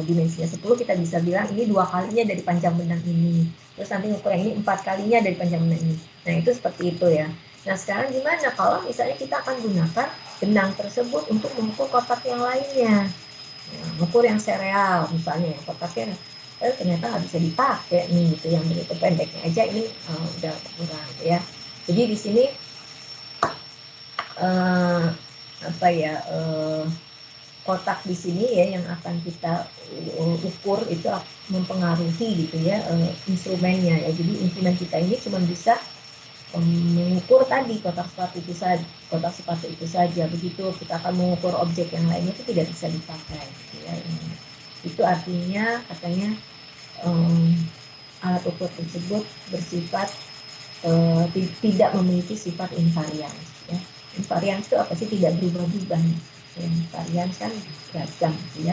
dimensinya 10, kita bisa bilang ini 2 kalinya dari panjang benang ini. Terus nanti ukur yang ini 4 kalinya dari panjang benang ini. Nah, itu seperti itu ya. Nah, sekarang gimana kalau misalnya kita akan gunakan benang tersebut untuk mengukur kotak yang lainnya. Nah, ukur yang sereal misalnya, kotaknya ternyata nggak bisa dipakai nih gitu, yang begitu pendeknya aja ini udah kurang ya. Jadi di sini kotak di sini ya yang akan kita ukur itu mempengaruhi gitu ya instrumennya ya. Jadi instrumen kita ini cuma bisa mengukur tadi kotak sepatu itu saja. Begitu kita akan mengukur objek yang lainnya itu tidak bisa dipakai gitu ya. Itu artinya katanya alat ukur tersebut bersifat tidak memiliki sifat invariance ya. Invariance itu apa sih? Tidak berubah-ubah. Invariance kan beragam gitu ya.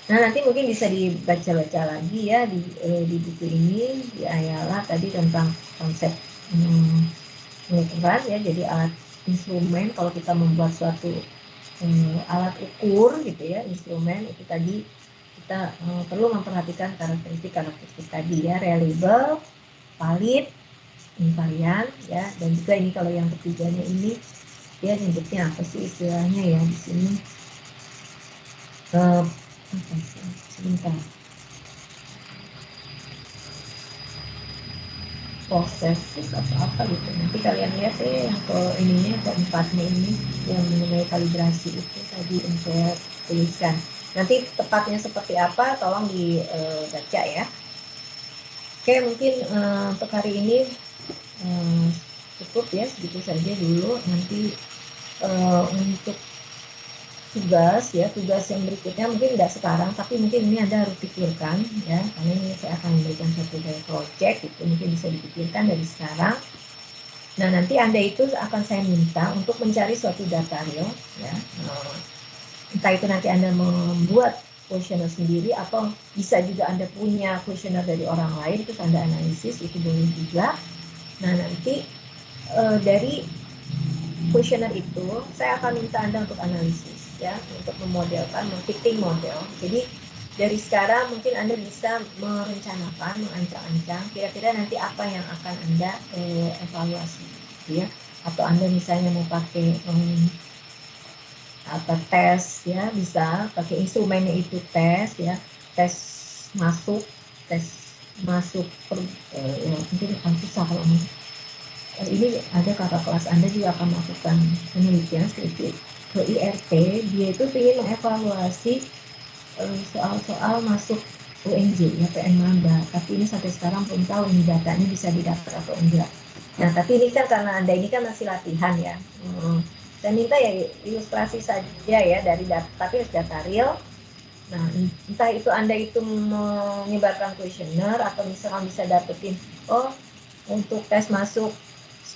Nah, nanti mungkin bisa dibaca-baca lagi ya di buku ini, di Ayala tadi tentang konsep pengukuran ya. Jadi alat instrumen, kalau kita membuat suatu alat ukur gitu ya, instrumen itu tadi kita perlu memperhatikan karakteristik tadi ya, reliable, valid, invariant ya. Dan juga ini kalau yang ketiganya ini dia nyebutnya apa sih istilahnya ya di sini, sebentar, posesif atau apa gitu. Nanti kalian lihat ya yang ininya, keempatnya ini yang mengenai kalibrasi itu tadi yang saya tuliskan. Nanti tepatnya seperti apa tolong dibaca ya. Oke, mungkin untuk hari ini cukup ya, segitu saja dulu. Nanti untuk tugas yang berikutnya mungkin tidak sekarang, tapi mungkin ini Anda harus pikirkan ya, karena ini saya akan memberikan satu project itu, mungkin bisa dipikirkan dari sekarang. Nah, nanti Anda itu akan saya minta untuk mencari suatu data real ya, entah itu nanti Anda membuat kuesioner sendiri, atau bisa juga Anda punya kuesioner dari orang lain terus Anda analisis, itu boleh juga. Nah, nanti dari kuesioner itu saya akan minta Anda untuk analisis ya, untuk memodelkan, memfitting model. Jadi dari sekarang mungkin Anda bisa merencanakan, mengancang-ancang kira-kira nanti apa yang akan Anda evaluasi gitu ya. Atau Anda misalnya mau pakai tes ya, bisa pakai instrumennya itu tes ya, tes masuk ya, mungkin akan susah kalau ini ada kakak kelas Anda juga akan melakukan penelitian skripsi ke IRT, dia itu ingin mengevaluasi soal-soal masuk UNJ ya, PN Maba, tapi ini sampai sekarang belum tahu ini datanya bisa didapat atau enggak. Nah, tapi ini kan karena Anda ini kan masih latihan ya, saya minta ya ilustrasi saja ya dari data, tapi harus data real. Nah, entah itu Anda itu menyebarkan kuesioner atau misalkan bisa dapetin, oh untuk tes masuk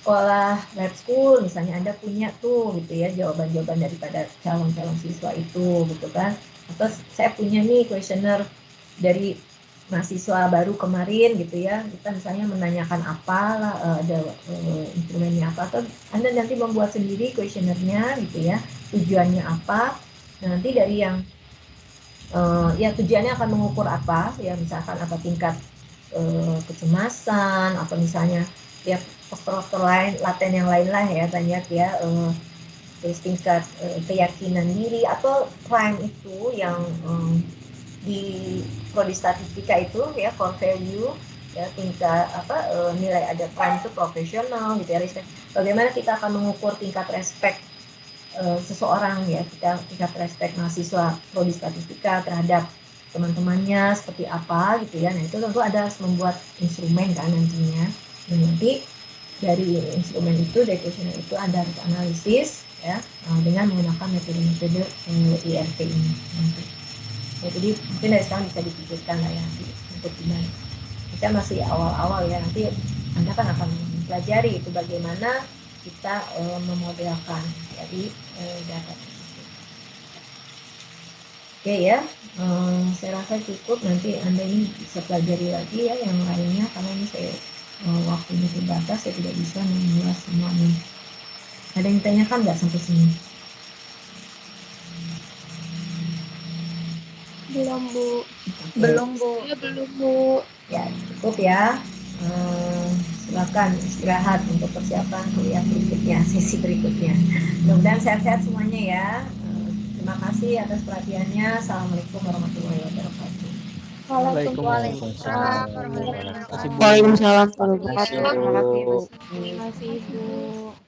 sekolah lab school misalnya Anda punya tuh gitu ya jawaban-jawaban daripada calon-calon siswa itu gitu kan, atau saya punya nih kuesioner dari mahasiswa baru kemarin gitu ya, kita misalnya menanyakan apa lah, ada instrumennya apa, atau Anda nanti membuat sendiri kuesionernya gitu ya, tujuannya apa. Nah, nanti dari yang ya tujuannya akan mengukur apa ya, misalkan apa tingkat kecemasan atau misalnya ya faktor-faktor lain laten yang lain lah ya, banyak ya, terus tingkat keyakinan diri atau prime itu yang di prodi statistika itu ya, core value ya, tingkat nilai ada prime itu profesional gitu ya, respect. Bagaimana kita akan mengukur tingkat respect seseorang ya, kita tingkat respect mahasiswa prodi statistika terhadap teman-temannya seperti apa gitu ya. Nah, itu tentu ada harus membuat instrumen kan nantinya. Dan nanti dari instrumen itu, dari kuesioner itu Anda harus analisis ya, dengan menggunakan metode-metode IRT ini nanti. Ya, jadi mungkin dari sekarang bisa dipikirkan lah ya nanti untuk gimana. Kita masih awal-awal ya, nanti Anda kan akan mempelajari itu bagaimana kita memodelkan dari data tersebut. Oke ya, saya rasa cukup, nanti Anda ini bisa pelajari lagi ya yang lainnya, karena ini saya waktunya terbatas, saya tidak bisa mengulas semuanya. Ada yang ditanyakan nggak sampai sini? Belum, Bu. Oke. Belum, Bu. Ya, belum, Bu. Ya, cukup ya. Silakan istirahat untuk persiapan kuliah berikutnya, sesi berikutnya. Mudah-mudahan sehat-sehat semuanya ya. Terima kasih atas perhatiannya. Assalamualaikum warahmatullahi wabarakatuh. Waalaikumsalam. warahmatullahi Terima kasih, Bu. Waalaikumsalam Terima warahmatullahi kasih, Bu. wabarakatuh. Terima kasih, Bu.